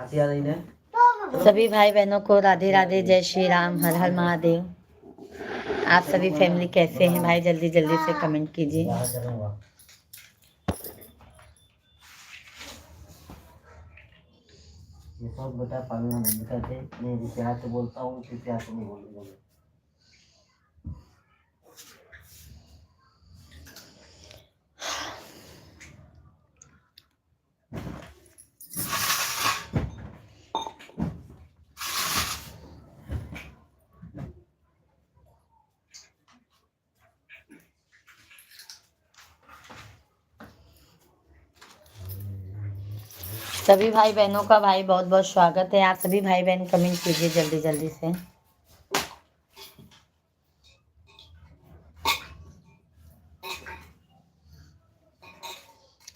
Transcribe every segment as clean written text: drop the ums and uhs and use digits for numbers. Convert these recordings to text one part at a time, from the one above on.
खांसी आ रही है। सभी भाई बहनों को राधे राधे, जय श्री राम, हर हर महादेव। आप सभी फैमिली कैसे हैं भाई? जल्दी जल्दी से कमेंट कीजिए। ये सब बेटा पालना नहीं करते, मैं जिस प्यार से बोलता हूँ उसी प्यार से नहीं बोलूँगा। सभी भाई बहनों का भाई बहुत बहुत स्वागत है। आप सभी भाई बहन कमेंट कीजिए जल्दी जल्दी से।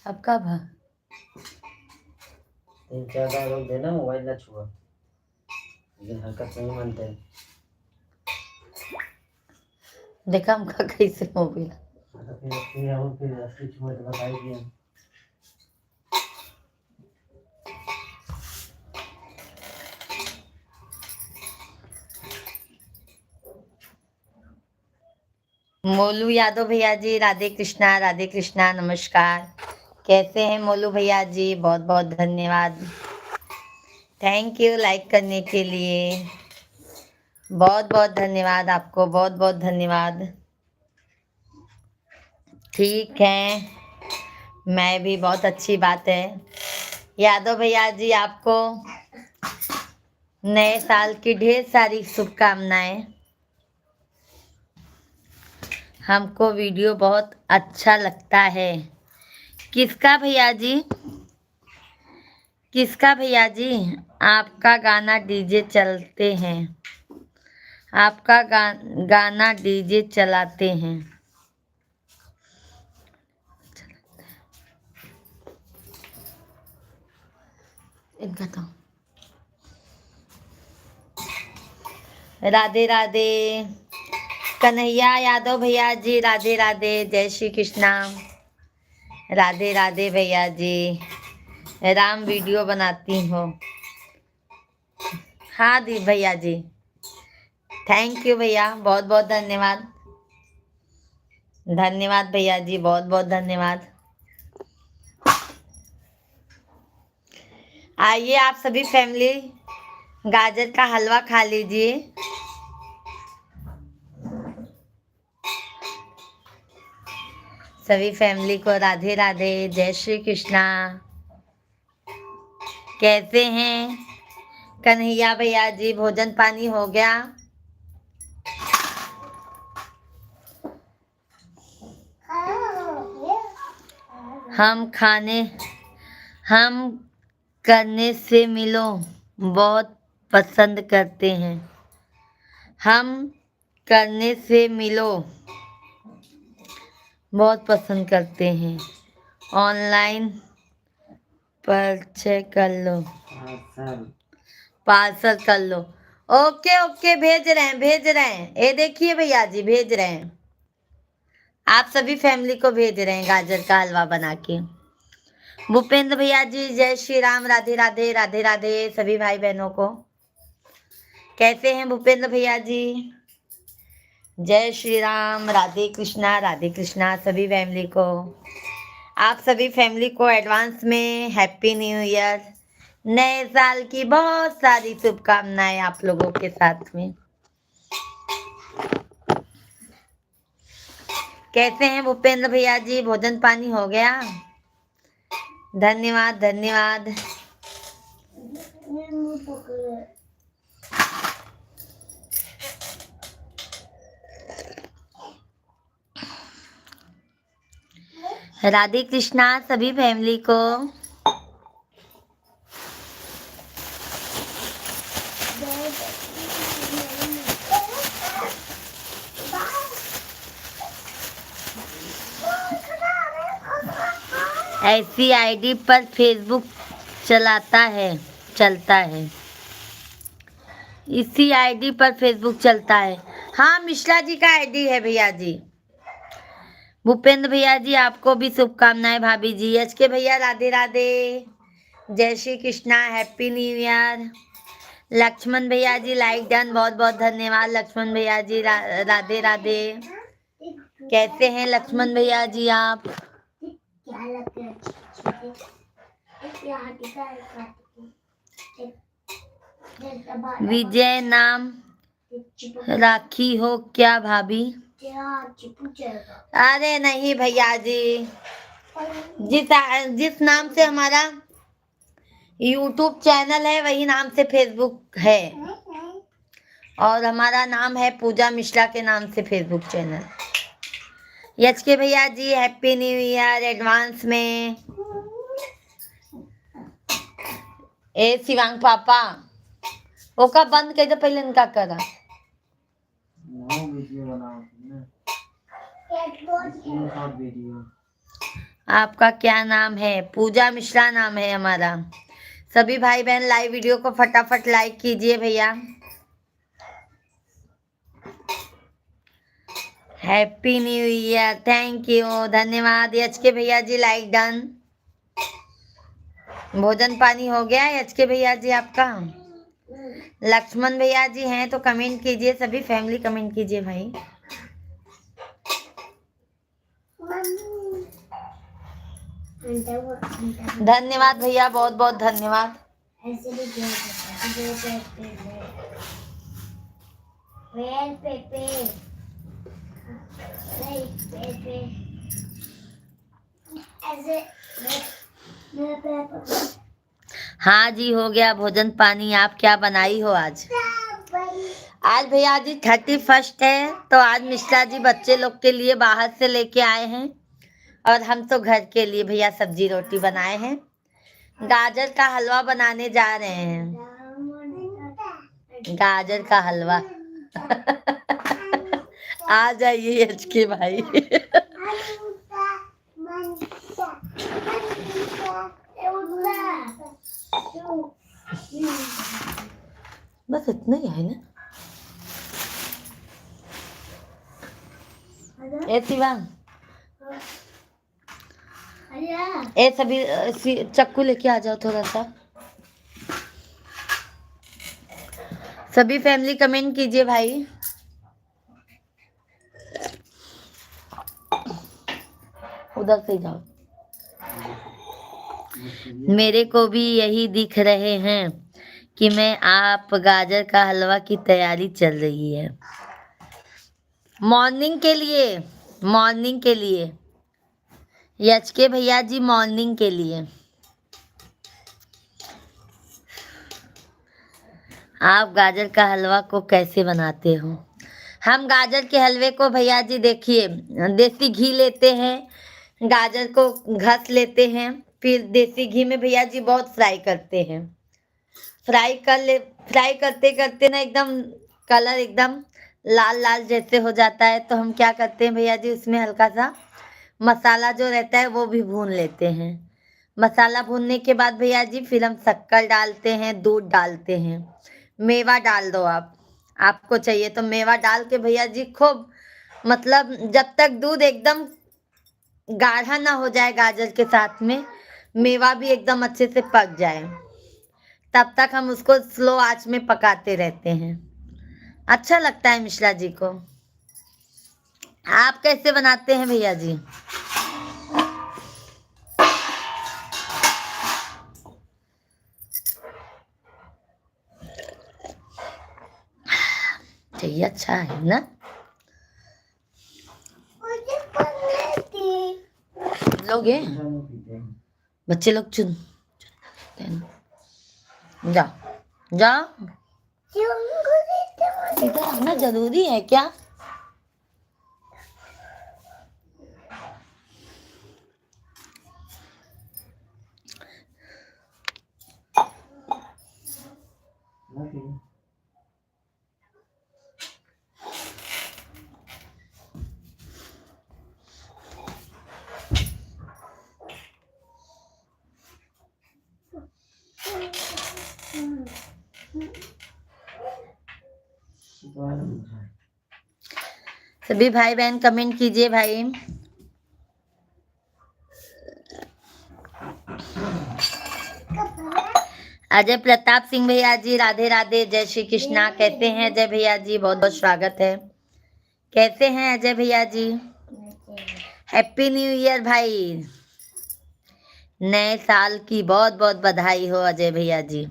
अब कब है? 3-4 बार रोक देना, मोबाइल ना छुआ, लेकिन हरकत नहीं मानते। देखा हमका कैसे मोबाइल। फिर असली छुआ तो बताइए। मोलू यादव भैया जी, राधे कृष्णा, नमस्कार। कैसे हैं मोलू भैया जी? बहुत बहुत धन्यवाद, थैंक यू लाइक करने के लिए। बहुत बहुत धन्यवाद आपको, बहुत बहुत धन्यवाद। ठीक है, मैं भी, बहुत अच्छी बात है। यादव भैया जी, आपको नए साल की ढेर सारी शुभकामनाएं। हमको वीडियो बहुत अच्छा लगता है। किसका भैया जी? किसका भैया जी? आपका गाना डीजे चलते हैं, आपका गाना डीजे चलाते हैं। इनका तो राधे राधे। कन्हैया यादव भैया जी, राधे राधे, जय श्री कृष्णा। राधे राधे भैया जी, राम वीडियो बनाती हूँ। हाँ दी भैया जी, थैंक यू भैया, बहुत बहुत धन्यवाद। धन्यवाद भैया जी, बहुत बहुत धन्यवाद। आइए आप सभी फैमिली, गाजर का हलवा खा लीजिए। सभी फैमिली को राधे राधे, जय श्री कृष्णा। कैसे हैं कन्हैया भैया जी? भोजन पानी हो गया? हम करने से मिलो बहुत पसंद करते हैं। हम करने से मिलो बहुत पसंद करते हैं। ऑनलाइन परचेज कर लो, पार्सल कर लो। ओके ओके, भेज रहे हैं। ये देखिए भैया जी, भेज रहे हैं। आप सभी फैमिली को भेज रहे हैं गाजर का हलवा बना के। भूपेंद्र भैया जी, जय श्री राम, राधे राधे, राधे राधे सभी भाई बहनों को। कैसे हैं भूपेंद्र भैया जी? जय श्री राम, राधे कृष्णा सभी फैमिली को। आप सभी फैमिली को एडवांस में हैप्पी न्यू ईयर, नए साल की बहुत सारी शुभकामनाएं आप लोगों के साथ में। कैसे हैं भूपेंद्र भैया जी? भोजन पानी हो गया? धन्यवाद धन्यवाद। राधे कृष्णा सभी फैमिली को। ऐसी आईडी पर फेसबुक चलता है। इसी आईडी पर फेसबुक चलता है। हाँ, मिश्रा जी का आईडी है भैया जी। भूपेंद्र भैया जी, आपको भी शुभकामनाएं। भाभी जी, एच के भैया, राधे राधे, जय Shri Krishna, happy new year. Laxman भैया जी लाइक डन, बहुत बहुत धन्यवाद लक्ष्मण भैया जी। राधे राधे। कैसे हैं लक्ष्मण भैया जी आप? विजय नाम राखी हो क्या भाभी? अरे नहीं भैया जी, जिस नाम से हमारा यूट्यूब चैनल है वही नाम से फेसबुक है, और हमारा नाम है पूजा मिश्रा के नाम से फेसबुक चैनल। यच के भैया जी हैप्पी न्यू ईयर एडवांस में। ए शिवांग पापा ओका बंद कर दो, पहले इनका करा। वीडियो बनाओ वीडियो। आपका क्या नाम है? पूजा मिश्रा नाम है हमारा। सभी भाई बहन लाइव वीडियो को फटाफट लाइक कीजिए भैया। Happy new year, thank you, धन्यवाद। एच के भैया जी लाइक डन। भोजन पानी हो गया एच के भैया जी आपका? लक्ष्मण भैया जी हैं तो कमेंट कीजिए, सभी फैमिली कमेंट कीजिए भाई। धन्यवाद भैया, बहुत बहुत धन्यवाद। हाँ जी हो गया भोजन पानी। आप क्या बनाई हो आज? आज भैया जी 31 है, तो आज मिश्रा जी बच्चे लोग के लिए बाहर से लेके आए हैं, और हम तो घर के लिए भैया सब्जी रोटी बनाए हैं। गाजर का हलवा बनाने जा रहे हैं, गाजर का हलवा। आ जाइए एच के भाई। बस इतना ही है ना? ए शिवांग, ए सभी चक्कू लेके आ जाओ थोड़ा सा। सभी फैमिली कमेंट कीजिए भाई। उधर से जाओ। मेरे को भी यही दिख रहे हैं कि मैं आप गाजर का हलवा की तैयारी चल रही है। मॉर्निंग के लिए, मॉर्निंग के लिए यच के भैया जी, मॉर्निंग के लिए। आप गाजर का हलवा को कैसे बनाते हो? हम गाजर के हलवे को भैया जी देखिए, देसी घी लेते हैं, गाजर को घस लेते हैं, फिर देसी घी में भैया जी बहुत फ्राई करते हैं। फ्राई करते करते ना एकदम कलर एकदम लाल लाल जैसे हो जाता है, तो हम क्या करते हैं भैया जी, उसमें हल्का सा मसाला जो रहता है वो भी भून लेते हैं। मसाला भूनने के बाद भैया जी फिर हम शक्कर डालते हैं, दूध डालते हैं, मेवा डाल दो आप, आपको चाहिए तो मेवा डाल के भैया जी खूब, मतलब जब तक दूध एकदम गाढ़ा ना हो जाए गाजर के साथ में, मेवा भी एकदम अच्छे से पक जाए, तब तक हम उसको स्लो आंच में पकाते रहते हैं। अच्छा लगता है मिश्रा जी को। आप कैसे बनाते हैं भैया जी? चाहिए, अच्छा है ना? लोग बच्चे लोग चुन जा जा, इधर आना जरूरी है क्या? सभी भाई बहन कमेंट कीजिए भाई। अजय प्रताप सिंह भैया जी राधे राधे, जय श्री कृष्णा। कैसे हैं अजय भैया जी? बहुत बहुत स्वागत है। कैसे हैं अजय भैया जी? हैप्पी न्यू ईयर भाई, नए साल की बहुत बहुत बधाई हो अजय भैया जी।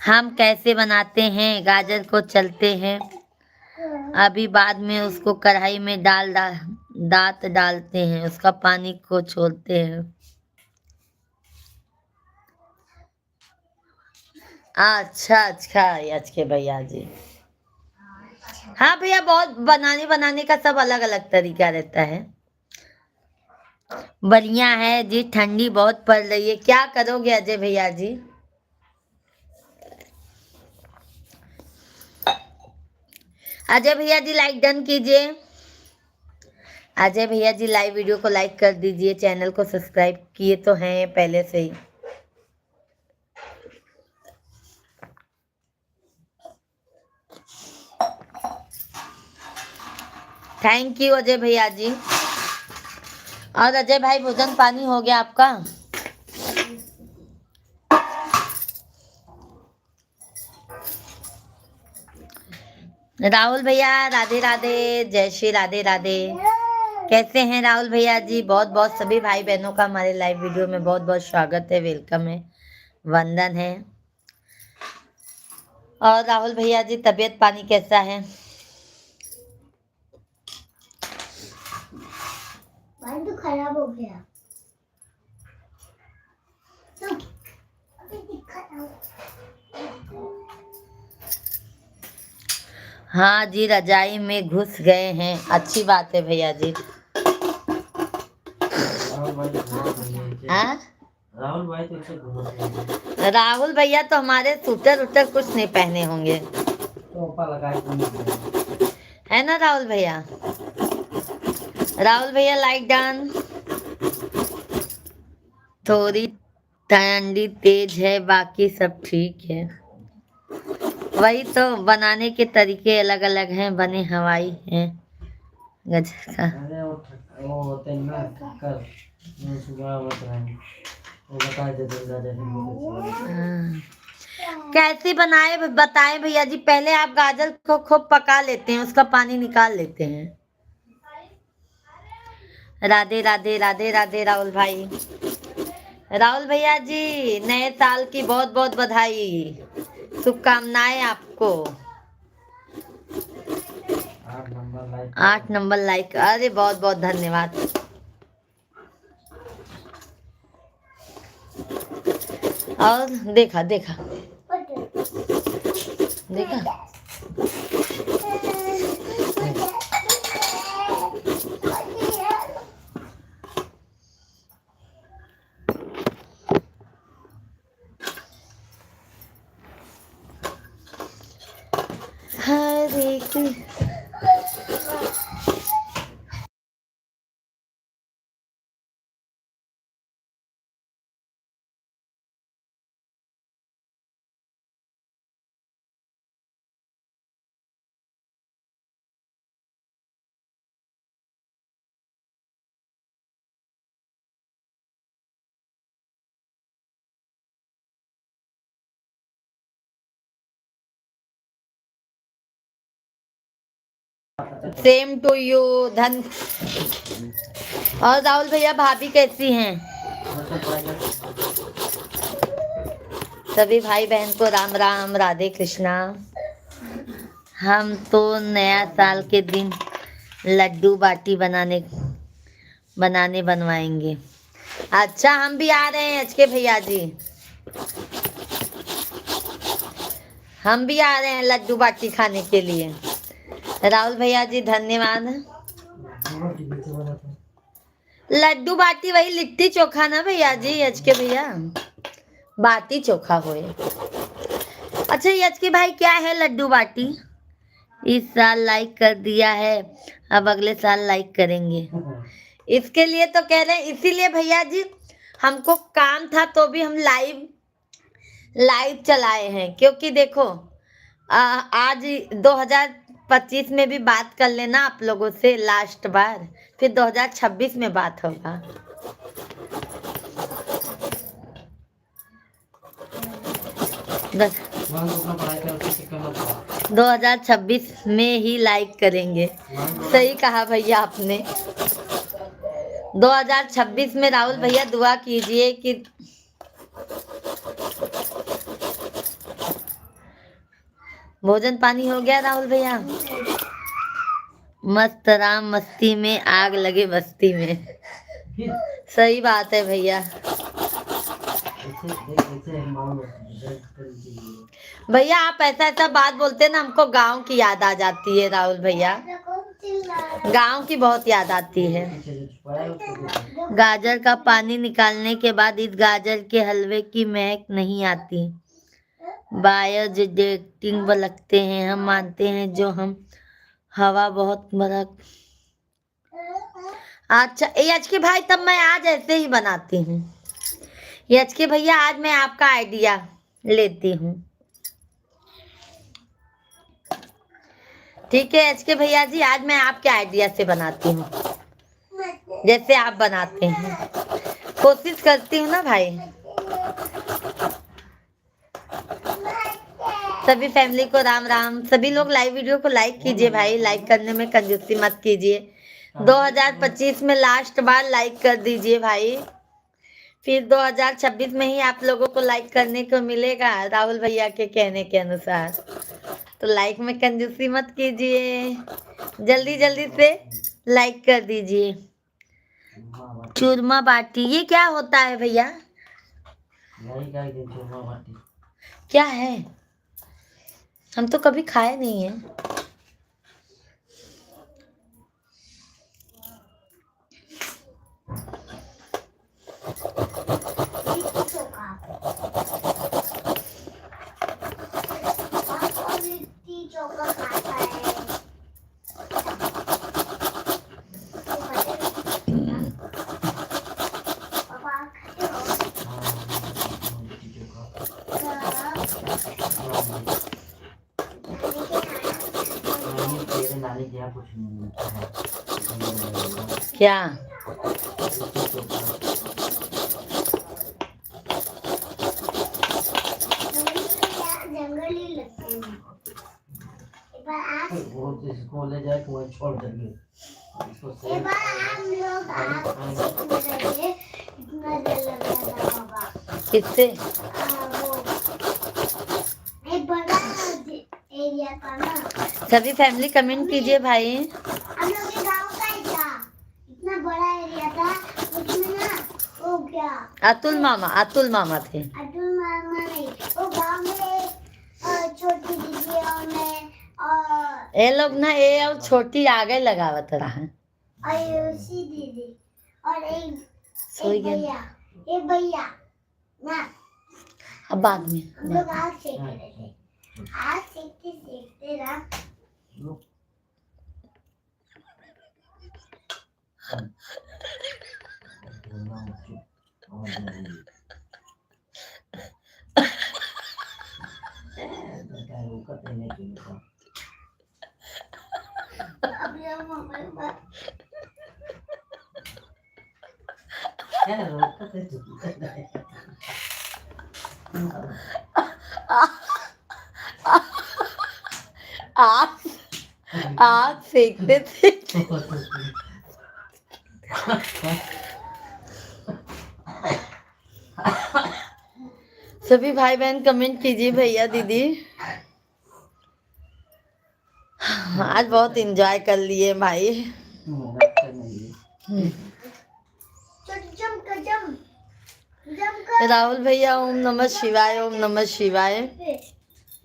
हम कैसे बनाते हैं गाजर को, चलते हैं अभी। बाद में उसको कढ़ाई में दांत डालते हैं, उसका पानी को छोड़ते हैं। अच्छा अच्छा के भैया जी, हाँ भैया, बहुत बनाने का सब अलग अलग तरीका रहता है। बढ़िया है जी, ठंडी बहुत पड़ रही है, क्या करोगे अजय भैया जी? अजय भैया जी लाइक डन कीजिए। अजय भैया जी लाइव वीडियो को लाइक कर दीजिए, चैनल को सब्सक्राइब किए तो हैं पहले से ही। थैंक यू अजय भैया जी। और अजय भाई, भोजन पानी हो गया आपका? राहुल भैया राधे राधे, जय श्री राधे राधे। कैसे हैं राहुल भैया जी? बहुत बहुत सभी भाई बहनों का हमारे लाइव वीडियो में बहुत बहुत स्वागत है, वेलकम है, वंदन है। और राहुल भैया जी, तबीयत पानी कैसा है? तो खराब हो गया तो हाँ जी, रजाई में घुस गए हैं, अच्छी बात है भैया जी। हाँ? राहुल भैया तो हमारे सूटर उटर कुछ नहीं पहने होंगे, है ना राहुल भैया? राहुल भैया लाइक डन। थोड़ी ठंडी तेज है, बाकी सब ठीक है। वही तो, बनाने के तरीके अलग अलग हैं, बने हवाई हैं गजर का। वो होते हैं ना कर, सुबह वो बता देते हाँ। कैसे बनाए बताएं भैया जी? पहले आप गाजर को खूब पका लेते हैं, उसका पानी निकाल लेते हैं। राधे राधे राधे राधे राहुल भाई। राहुल भैया जी, नए साल की बहुत बहुत बधाई, शुभकामनाएं आपको। 8 नंबर लाइक, अरे बहुत बहुत धन्यवाद। और देखा देखा देखा हरे कृष्ण। सेम टू यू धन। और राहुल भैया, भाभी कैसी हैं? सभी भाई बहन को राम राम, राधे कृष्णा। हम तो नया साल के दिन लड्डू बाटी बनाने बनवाएंगे। अच्छा, हम भी आ रहे हैं के भैया जी, हम भी आ रहे हैं लड्डू बाटी खाने के लिए। राहुल भैया जी धन्यवाद। लड्डू बाटी वही लिट्टी चोखा ना भैया जी? के भैया बाटी चोखा होए। अच्छा के भाई, क्या है लड्डू बाटी? इस साल लाइक कर दिया है, अब अगले साल लाइक करेंगे। इसके लिए तो कह रहे हैं, इसीलिए भैया जी हमको काम था तो भी हम लाइव चलाए हैं, क्योंकि देखो आज 2025 में भी बात कर लेना आप लोगों से लास्ट बार, फिर 2026 में बात होगा। वहाँ तो अपना पढ़ाई कर उसके चक्कर मत पड़ो। 2026 में ही लाइक करेंगे। सही कहा भैया आपने। 2026 में राहुल भैया दुआ कीजिए कि भोजन पानी हो गया राहुल भैया। मस्त राम मस्ती में आग लगे बस्ती में। सही बात है भैया। भैया आप ऐसा ऐसा बात बोलते हैं ना, हमको गांव की याद आ जाती है राहुल भैया। गांव की बहुत याद आती है। गाजर का पानी निकालने के बाद इस गाजर के हलवे की महक नहीं आती। बायोडिग्रेडिंग लगते हैं, हम मानते हैं जो हम हवा बहुत बड़ा। अच्छा एच के भाई, तब मैं आज ऐसे ही बनाती हूँ। एच के भैया आज मैं आपका आइडिया लेती हूँ। ठीक है एच के भैया जी, आज मैं आपके आइडिया से बनाती हूँ, जैसे आप बनाते हैं। कोशिश करती हूँ ना भाई। सभी फैमिली को राम राम। सभी लोग लाइव वीडियो को लाइक कीजिए भाई, लाइक करने में कंजूसी मत कीजिए। 2025 में लास्ट बार लाइक कर दीजिए भाई, फिर 2026 में ही आप लोगों को लाइक करने को मिलेगा राहुल भैया के कहने के अनुसार। तो लाइक में कंजूसी मत कीजिए, जल्दी जल्दी से लाइक कर दीजिए। चूरमा बाटी ये क्या होता है भैया? क्या है? हम तो कभी खाए नहीं है। क्या जंगली लगते हैं। वो इसको ले जाए तो वहीं छोड़ देंगे। एक बार हम लोग इतना डर लग रहा था बाबा। किससे? वो एक बड़ा एरिया था ना। सभी फैमिली कमेंट कीजिए भाई। हम लोग के गांव का ही था, इतना बड़ा एरिया था उसमें ना। वो क्या अतुल मामा थे। अतुल मामा नहीं, वो गांव में छोटी दीदी और मैं और ये लोग ना ये और छोटी आगे लगावत रहा। आयुषी दीदी और सोई एक गया। भैया ना। अब बाद में हम लोग आग सेक रहे थे। आग सेकते रहा। अब ये मोबाइल पर आग सेकते थे। सभी भाई बहन कमेंट कीजिए भैया दीदी। आज बहुत एंजॉय कर लिए भाई। राहुल भैया ओम नमः शिवाय, ओम नमः शिवाय।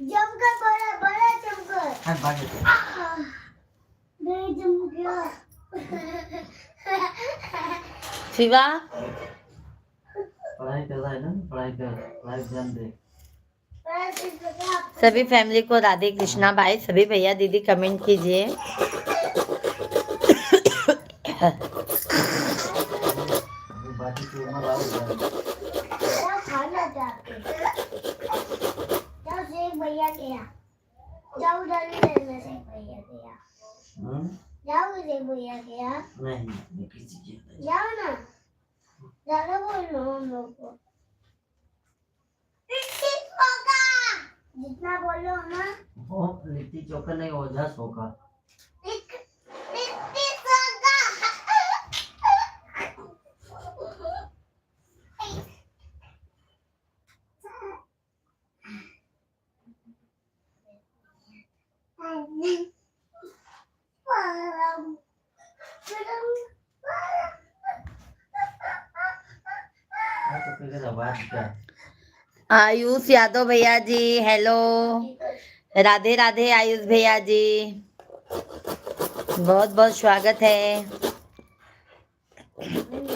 जमकर बड़ा बड़ा जमकर नहीं जम गया। शिवा पढ़ाई कर रहा है ना, पढ़ाई कर, पढ़ाई ध्यान दे। सभी फैमिली को राधे कृष्णा भाई। सभी भैया दीदी कमेंट कीजिए। बाकी चूरमा लाओ खाना चाहते जाओ से भैया के यहाँ जाओ, जल्दी लेने से भैया के यहाँ जाओ, से भैया के यहाँ नहीं किसी के जाओ ना, ज्यादा बोल लो हम लोग को। बोलो ना वो लिट्टी चोखा नहीं, ओझा चोखा। लिट्टी चोखा तो फिर आवाज क्या? आयुष यादव भैया जी हेलो, राधे राधे आयुष भैया जी, बहुत बहुत स्वागत है,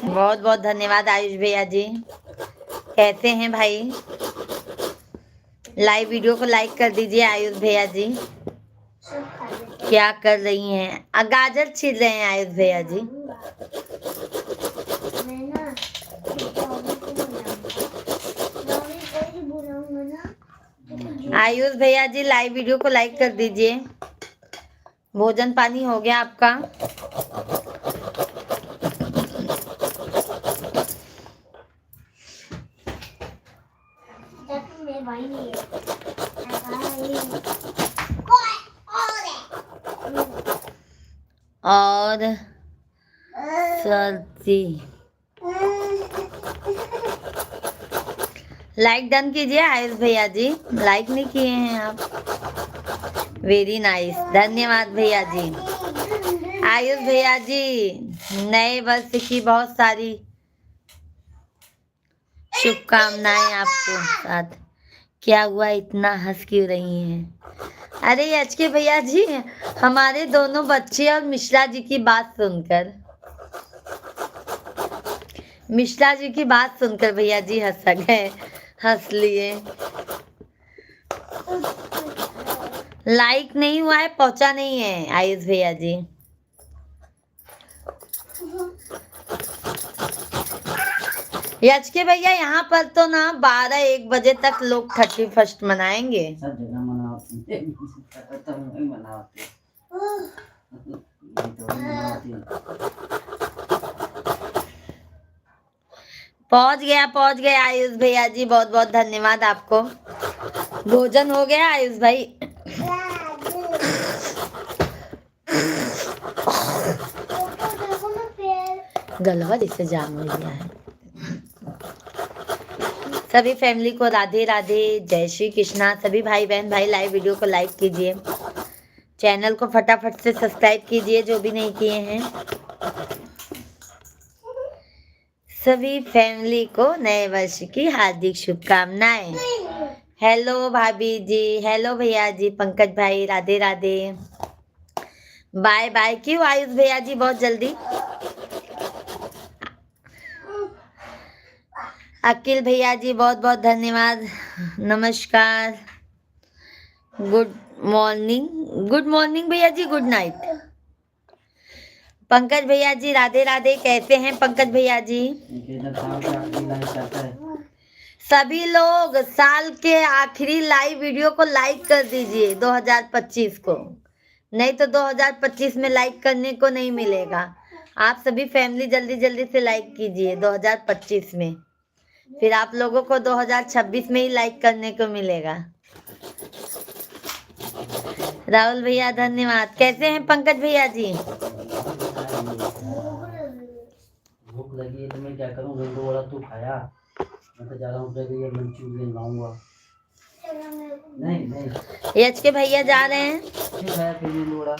बहुत बहुत धन्यवाद आयुष भैया जी। कैसे हैं भाई? लाइव वीडियो को लाइक कर दीजिए आयुष भैया जी। क्या कर रही हैं? गाजर छील रहे हैं आयुष भैया जी। मैं ना बुलाऊंगा ना। आयुष भैया जी लाइव वीडियो को लाइक कर दीजिए। भोजन पानी हो गया आपका? मेरे भाई नहीं है। और सर्दी लाइक डन कीजिए आयुष भैया जी, लाइक नहीं किए हैं आप। वेरी नाइस, धन्यवाद भैया जी। आयुष भैया जी नए वर्ष की बहुत सारी शुभकामनाएं आपको साथ। क्या हुआ, इतना हंस क्यों रही हैं? अरे एच के भैया जी, हमारे दोनों बच्चे और मिश्रा जी की बात सुनकर, मिश्रा जी की बात सुनकर भैया जी हंस गए, हंस लिए। लाइक नहीं हुआ है, पहुंचा नहीं है आयुष भैया जी। यच के भैया यहाँ पर तो ना 12-1 बजे तक लोग 31st मनाएंगे। सब जगह मनाते हैं, तो नहीं मनाते। नहीं तो नहीं मनाते। पहुंच गए आयुष भैया जी, बहुत बहुत धन्यवाद आपको। भोजन हो गया आयुष भाई? गलवा जैसे जाम हो गया है। सभी फैमिली को राधे राधे, जय श्री कृष्णा। सभी भाई बहन भाई लाइव वीडियो को लाइक कीजिए, चैनल को फटाफट से सब्सक्राइब कीजिए जो भी नहीं किए हैं। सभी फैमिली को नए वर्ष की हार्दिक शुभकामनाएं। हेलो भाभी जी, हेलो भैया जी, पंकज भाई राधे राधे। बाय बाय क्यों आयुष भैया जी बहुत जल्दी? अकिल भैया जी बहुत बहुत धन्यवाद, नमस्कार, गुड मॉर्निंग भैया जी, गुड नाइट। पंकज भैया जी राधे राधे, कैसे हैं पंकज भैया जी? सभी लोग साल के आखिरी लाइव वीडियो को लाइक कर दीजिए 2025 को, नहीं तो 2025 में लाइक करने को नहीं मिलेगा। आप सभी फैमिली जल्दी जल्दी से लाइक कीजिए 2025 में, फिर आप लोगों को 2026 में ही लाइक करने को मिलेगा। राहुल भैया धन्यवाद। कैसे हैं पंकज भैया जी? भूख लगी है तो मैं क्या करूं, रोटी वाला तू खाया, मैं तो जा रहा हूं, ये मंचूरियन लाऊंगा। नहीं यच के भैया जा रहे हैं, खाया फिर ये लोड़ा।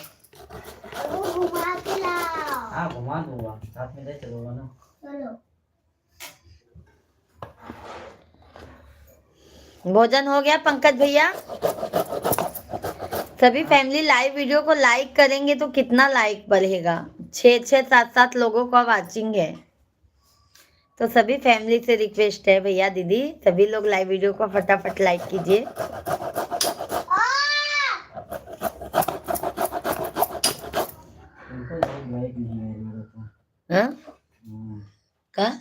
घुमा के लाओ। हाँ घुमा दूंगा, साथ में ले चलूंगा ना। चलो भोजन हो गया पंकज भैया? सभी फैमिली लाइव वीडियो को लाइक करेंगे तो कितना लाइक बढ़ेगा? 6 7 लोगों का वाचिंग है, तो सभी फैमिली से रिक्वेस्ट है भैया दीदी, सभी लोग लाइव वीडियो को फटाफट लाइक कीजिए। हाँ? का?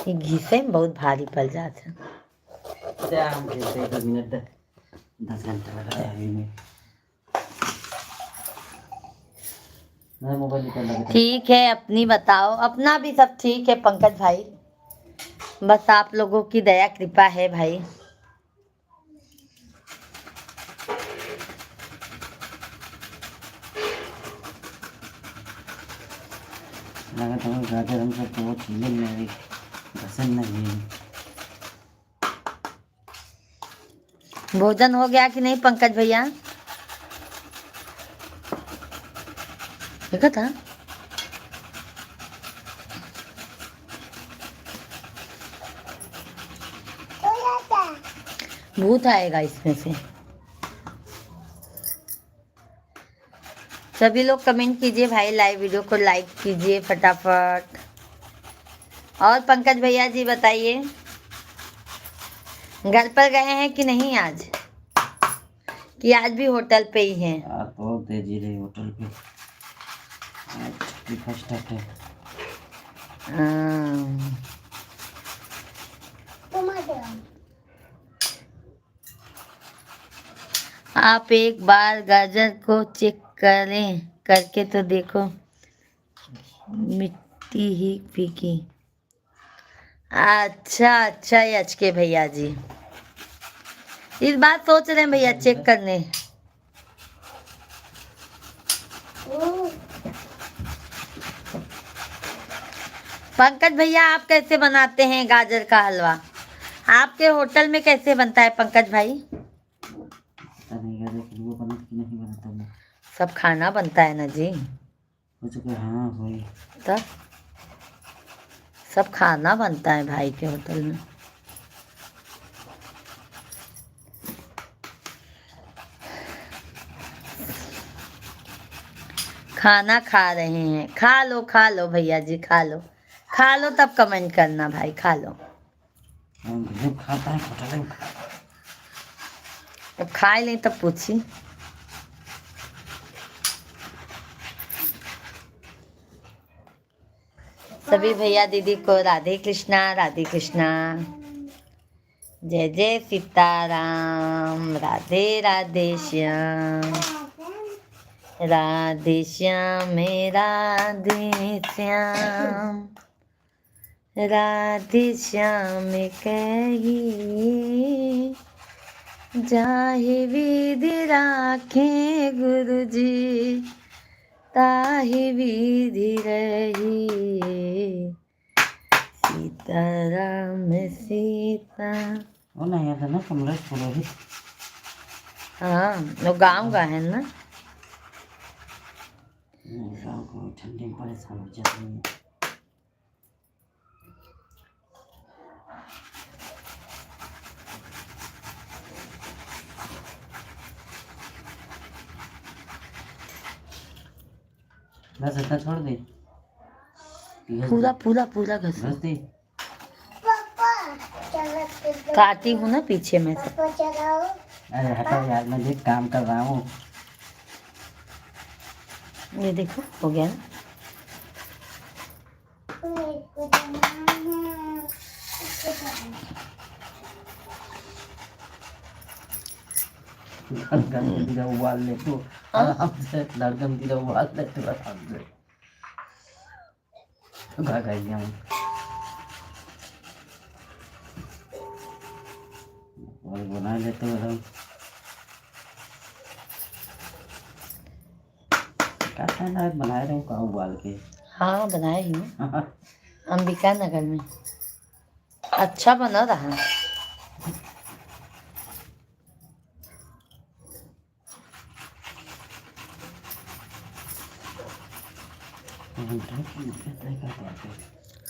ये घी से बहुत भारी पड़ जाता है। 10 मिनट 10 घंटा लगाया अभी में। मैं मोबाइल निकल लगा। ठीक है, अपनी बताओ। अपना भी सब ठीक है पंकज भाई, बस आप लोगों की दया कृपा है भाई। लगा तो गाजर हम सब तो वो चीजें मेरी पसंद नहीं है। भोजन हो गया कि नहीं पंकज भैया? देखा था। तो जाता भूत आएगा इसमें से। सभी लोग कमेंट कीजिए भाई, लाइव वीडियो को लाइक कीजिए फटाफट। और पंकज भैया जी बताइए, घर पर गए हैं कि नहीं आज, कि आज भी होटल पे ही हैं? आप बहुत तेजी रही होटल पे। आज फर्स्ट है। टमाटर आप एक बार गाजर को चेक करें, करके तो देखो, मिट्टी ही फीकी। अच्छा अच्छा एच के भैया जी, इस बात सोच रहे हैं भैया चेक करने। पंकज भैया आप कैसे बनाते हैं गाजर का हलवा? आपके होटल में कैसे बनता है पंकज भाई? नहीं गाजर का हलवा बना कि नहीं बनाता मैं। सब खाना बनता है ना जी। हो चुका हाँ वही। तब सब खाना बनता है भाई के होटल में। खाना खा रहे हैं, खा लो भैया जी, खा लो तब कमेंट करना भाई, खा लो। जब खाता है होटल में। अब खाए नहीं तब पूछी। सभी भैया दीदी को राधे कृष्णा, राधे कृष्णा। जय जय सीताराम, राधे राधे श्याम, राधे श्याम राधे श्याम, राधे श्याम कही जाहे विधि राखे गुरुजी, ताहि विधि रही सीताराम सीता। वो नहीं आता ना कमरा पुरोहित। हाँ वो गाँव का है ना। गाँव को ठंडी में परेशान हो जाती है। बस इतना छोड़ दे। पूरा पूरा पूरा घस घस दे। पापा चलो काटी हूँ ना पीछे में से। पापा चलाओ अरे हटाओ यार, मैं देख काम कर रहा हूँ। ये देखो हो गया ना। मेरे को बनाना इसको लड़कन की उबाल ले तू आराम से, लड़कन की उबाल ले तू आराम से। क्या कहेंगे हम और बना लेते हो हम। क्या कहना है, बनाए रहे हो का उबाल के। हाँ बनाए ही ना, अंबिका नगर में। अच्छा बना रहा।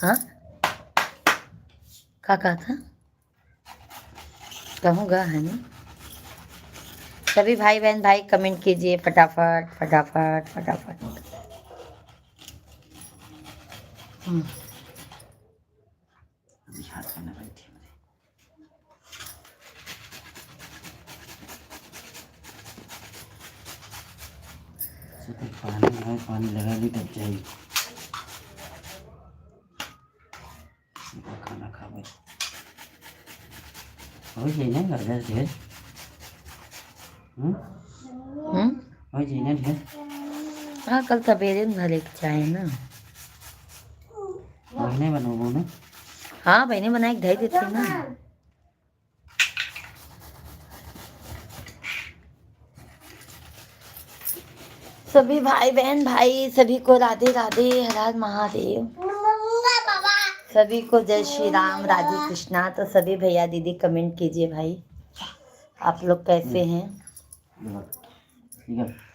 हाँ क्या कहा था? कहूँगा है ना। सभी भाई बहन भाई कमेंट कीजिए फटाफट फटाफट फटाफट। पानी है, पानी लगा ली तब चाहिए खाना खा भाई। हो जाए ना गाजर ढेर। हो जाए ना ढेर। हाँ कल सवेरे में भले के चाहे ना। नहीं बनाऊंगा ना। हाँ बहने बना के धई देती ना। सभी भाई बहन भाई सभी को राधे राधे, हर हर महादेव। सभी को जय श्री राम, राधे कृष्णा। तो सभी भैया दीदी कमेंट कीजिए भाई, आप लोग कैसे हैं। ठीक है।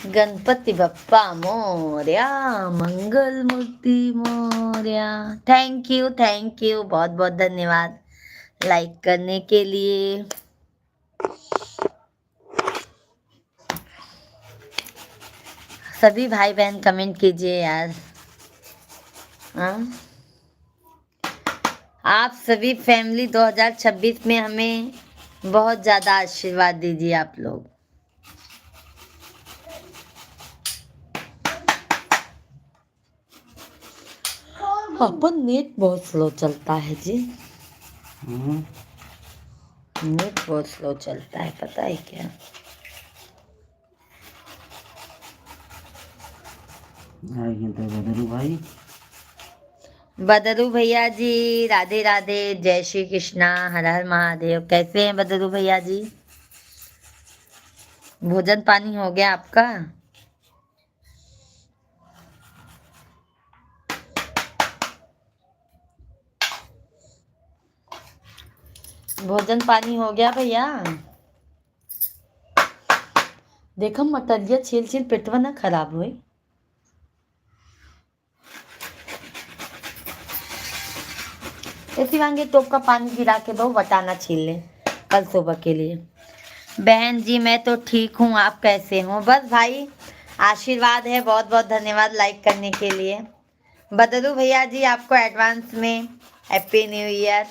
गणपति बप्पा मोरया, मंगल मूर्ति मोरया। थैंक यू बहुत बहुत धन्यवाद लाइक करने के लिए। सभी भाई बहन कमेंट कीजिए यार। हाँ? आप सभी फैमिली 2026 में हमें बहुत ज़्यादा आशीर्वाद दीजिए आप लोग। अपन नेट बहुत स्लो चलता है जी। नेट बहुत स्लो चलता है, पता है क्या। बदलू भाई, बदलू भैया जी राधे राधे, जय श्री कृष्णा, हर हर महादेव। कैसे हैं बदलू भैया जी? भोजन पानी हो गया आपका? भोजन पानी हो गया भैया? देखो मटरिया छील छील पेटवा ना खराब हुई। ऐसी वांगे टोप का पानी गिरा के दो, वटाना छील ले कल सुबह के लिए। बहन जी मैं तो ठीक हूँ, आप कैसे हो? बस भाई आशीर्वाद है, बहुत बहुत धन्यवाद लाइक करने के लिए। बदलू भैया जी आपको एडवांस में हैप्पी न्यू ईयर।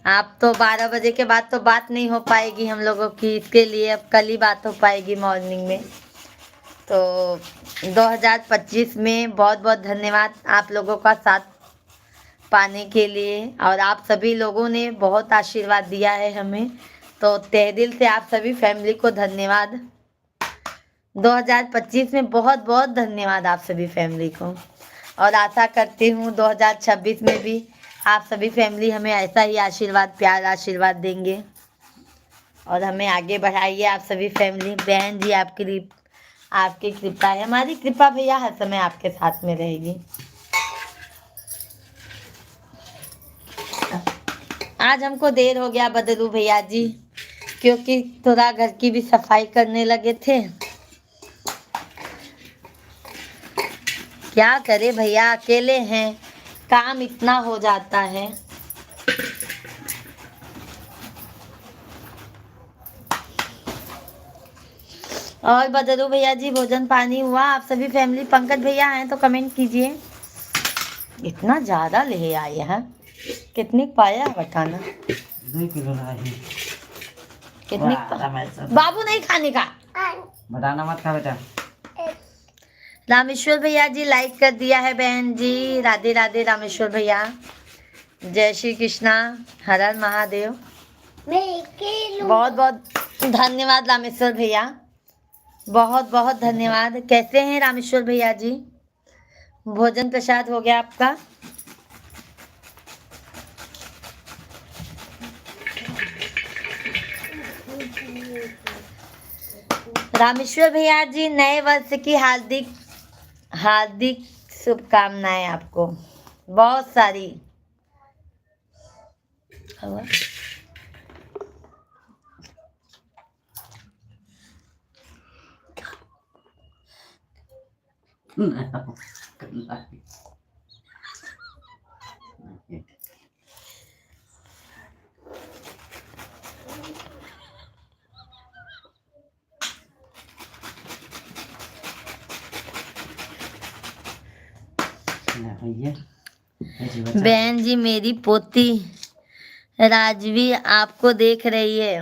आप तो 12 बजे के बाद तो बात नहीं हो पाएगी हम लोगों की, इसके लिए अब कल ही बात हो पाएगी मॉर्निंग में। तो 2025 में बहुत बहुत धन्यवाद आप लोगों का साथ पाने के लिए, और आप सभी लोगों ने बहुत आशीर्वाद दिया है हमें, तो तहे दिल से आप सभी फैमिली को धन्यवाद। 2025 में बहुत बहुत धन्यवाद आप सभी फैमिली को, और आशा करती हूँ 2026 में भी आप सभी फैमिली हमें ऐसा ही आशीर्वाद, प्यार आशीर्वाद देंगे और हमें आगे बढ़ाइए आप सभी फैमिली। बहन जी आपकी कृपा है, हमारी कृपा भैया हर समय आपके साथ में रहेगी। आज हमको देर हो गया बदलू भैया जी, क्योंकि थोड़ा घर की भी सफाई करने लगे थे। क्या करे भैया, अकेले हैं, काम इतना हो जाता है। और बदलू भैया जी भोजन पानी हुआ? आप सभी फैमिली, पंकज भैया हैं तो कमेंट कीजिए। इतना ज्यादा ले आए हैं, कितने पाया बताना? 2 किलो लाई। कितने बाबू नहीं खाने का, बताना मत खा बेटा। रामेश्वर भैया जी लाइक कर दिया है बहन जी, राधे राधे रामेश्वर भैया, जय श्री कृष्णा, हर हर महादेव। बहुत बहुत धन्यवाद रामेश्वर भैया, बहुत बहुत धन्यवाद। कैसे हैं रामेश्वर भैया जी? भोजन प्रसाद हो गया आपका? रामेश्वर भैया जी नए वर्ष की हार्दिक हार्दिक शुभकामनाएं आपको, बहुत सारी। बहन जी मेरी पोती राजवी आपको देख रही है।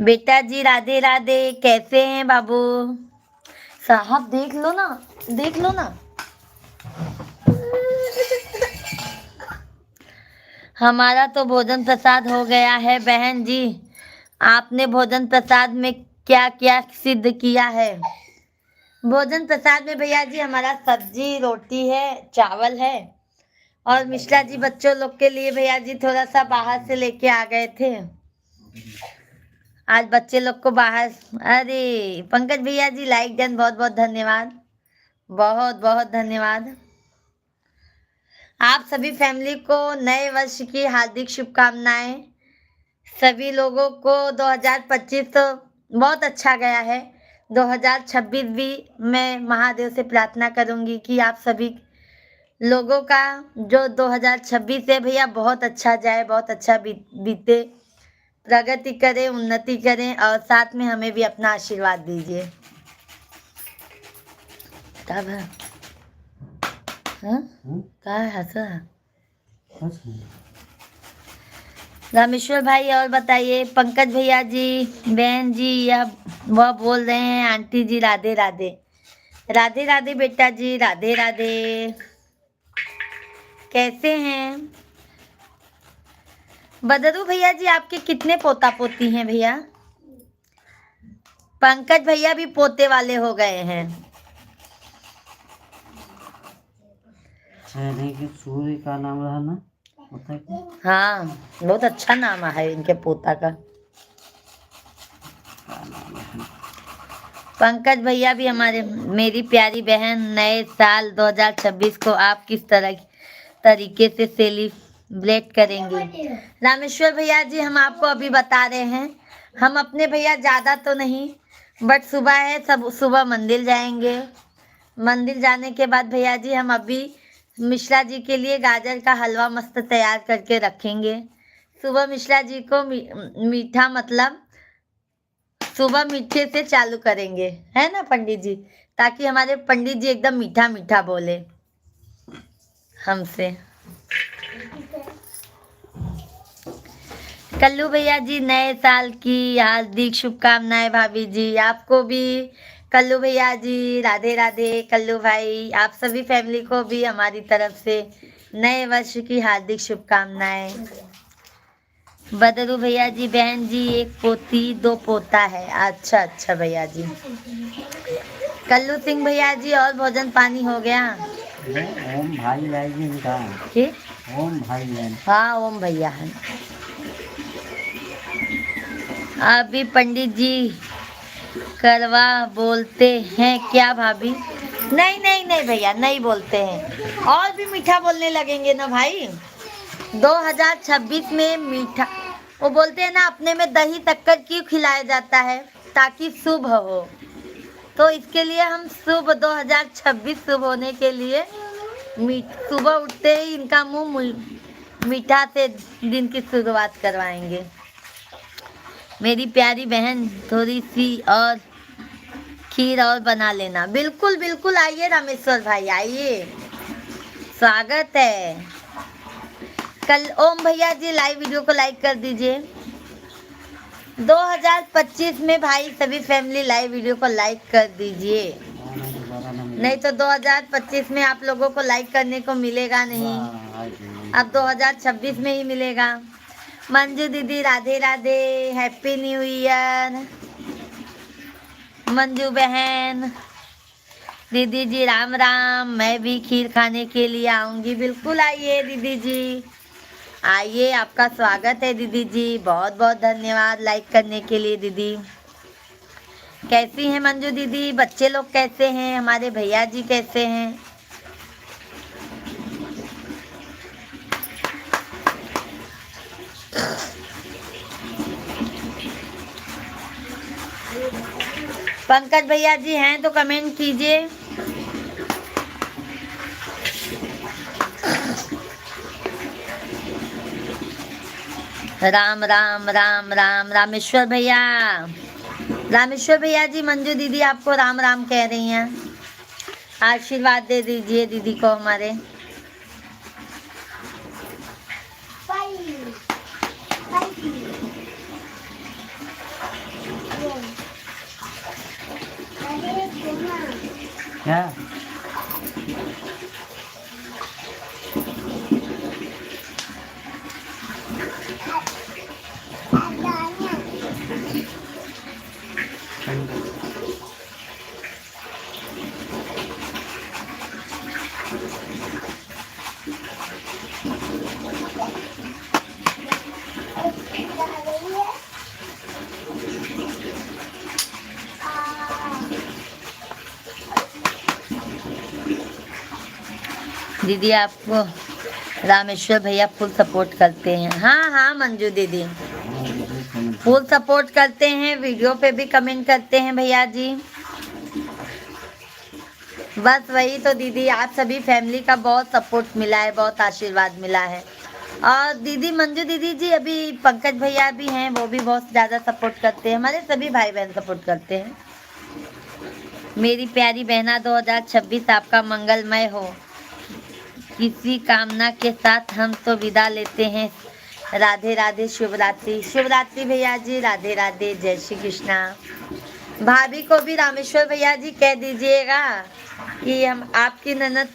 बेटा जी राधे राधे, कैसे हैं बाबू साहब? देख लो ना, देख लो ना। हमारा तो भोजन प्रसाद हो गया है बहन जी। आपने भोजन प्रसाद में क्या क्या सिद्ध किया है? भोजन प्रसाद में भैया जी हमारा सब्जी रोटी है, चावल है, और मिश्रा जी बच्चों लोग के लिए भैया जी थोड़ा सा बाहर से लेके आ गए थे। आज बच्चे लोग को बाहर। अरे पंकज भैया जी लाइक डन, बहुत बहुत धन्यवाद, बहुत बहुत धन्यवाद। आप सभी फैमिली को नए वर्ष की हार्दिक शुभकामनाएं। सभी लोगों को 2025 तो बहुत अच्छा गया है। 2026 भी मैं महादेव से प्रार्थना करूंगी कि आप सभी लोगों का जो 2026 है भैया बहुत अच्छा जाए, बहुत अच्छा बीते, प्रगति करें, उन्नति करें, और साथ में हमें भी अपना आशीर्वाद दीजिए। तब क्या हंसा रामेश्वर भाई? और बताइए पंकज भैया जी, बहन जी, या वह बोल रहे हैं आंटी जी राधे राधे। राधे राधे बेटा जी, राधे राधे। कैसे हैं बदरू भैया जी? आपके कितने पोता पोती हैं भैया? पंकज भैया भी पोते वाले हो गए हैं। सूर्य का नाम रहा ना, होता है क्या? हाँ, बहुत अच्छा नाम है इनके पोता का। पंकज भैया भी हमारे, मेरी प्यारी बहन, नए साल 2026 को आप किस तरीके से सेलिब्रेट करेंगे? रामेश्वर भैया जी हम आपको अभी बता रहे हैं, हम अपने भैया ज़्यादा तो नहीं, बट सुबह है, सब सुबह मंदिर जाएंगे। मंदिर जाने के बाद भैया जी हम अभी मिश्रा जी के लिए गाजर का हलवा मस्त तैयार करके रखेंगे। सुबह मिश्रा जी को मीठा, मतलब सुबह मीठे से चालू करेंगे, है ना पंडित जी? ताकि हमारे पंडित जी एकदम मीठा मीठा बोले हमसे। कल्लू भैया जी नए साल की हार्दिक शुभकामनाएं। भाभी जी आपको भी। कल्लू भैया जी राधे राधे। कल्लू भाई आप सभी फैमिली को भी हमारी तरफ से नए वर्ष की हार्दिक शुभकामनाएं। बदरू भैया जी, बहन जी एक पोती 2 पोता है। अच्छा अच्छा भैया जी। कल्लू सिंह भैया जी और भोजन पानी हो गया? ओम भाई लाएगी इनका। ठीक, ओम भाई है। हाँ ओम भैया है। अभी पंडित जी करवा बोलते हैं क्या भाभी? नहीं नहीं नहीं भैया, नहीं बोलते हैं, और भी मीठा बोलने लगेंगे ना भाई। 2026 में मीठा, वो बोलते हैं ना अपने में दही शक्कर क्यों खिलाया जाता है? ताकि शुभ हो। तो इसके लिए हम शुभ 2026 शुभ होने के लिए सुबह उठते ही इनका मुंह मीठा से दिन की शुरुआत करवाएंगे। मेरी प्यारी बहन थोड़ी सी और खीर और बना लेना। बिल्कुल बिल्कुल, आइए रामेश्वर भाई आइए, स्वागत है। कल ओम भैया जी लाइव वीडियो को लाइक कर दीजिए। 2025 में भाई सभी फैमिली लाइव वीडियो को लाइक कर दीजिए, नहीं तो 2025 में आप लोगों को लाइक करने को मिलेगा नहीं, अब 2026 में ही मिलेगा। मंजू दीदी Radhe Radhe, happy new year. Manju बहन, दीदी जी राम राम, मैं भी खीर खाने के लिए आऊंगी। बिल्कुल आइए दीदी जी, आइए, आपका स्वागत है दीदी जी। बहुत बहुत धन्यवाद लाइक करने के लिए दीदी। कैसी हैं मंजू दीदी? बच्चे लोग कैसे हैं? हमारे भैया जी कैसे हैं? पंकज भैया जी हैं तो कमेंट कीजिए। राम राम राम राम। रामेश्वर भैया, रामेश्वर भैया जी मंजू दीदी आपको राम राम कह रही हैं, आशीर्वाद दे दीजिए दीदी को हमारे। क्या दीदी आपको रामेश्वर भैया फुल सपोर्ट करते हैं। हाँ हाँ मंजू दीदी फुल सपोर्ट करते हैं, वीडियो पे भी कमेंट करते हैं भैया जी। बस वही तो दीदी, आप सभी फैमिली का बहुत सपोर्ट मिला है, बहुत आशीर्वाद मिला है। और दीदी मंजू दीदी जी, अभी पंकज भैया भी हैं, वो भी बहुत ज़्यादा सपोर्ट करते हैं, हमारे सभी भाई बहन सपोर्ट करते हैं। मेरी प्यारी बहना 2026 आपका मंगलमय हो। किसी कामना के साथ हम तो विदा लेते हैं। राधे राधे, शिवरात्रि। शिवरात्रि भैया जी, राधे राधे, जय श्री कृष्णा। भाभी को भी रामेश्वर भैया जी कह दीजिएगा कि हम आपकी ननद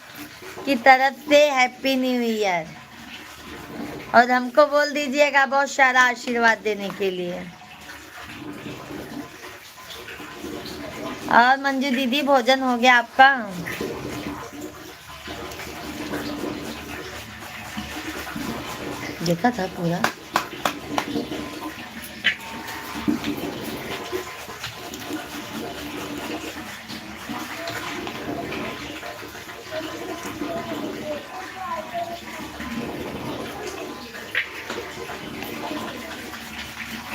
की तरफ से हैप्पी न्यू ईयर, और हमको बोल दीजिएगा बहुत सारा आशीर्वाद देने के लिए। और मंजू दीदी भोजन हो गया आपका? देखा था पूरा?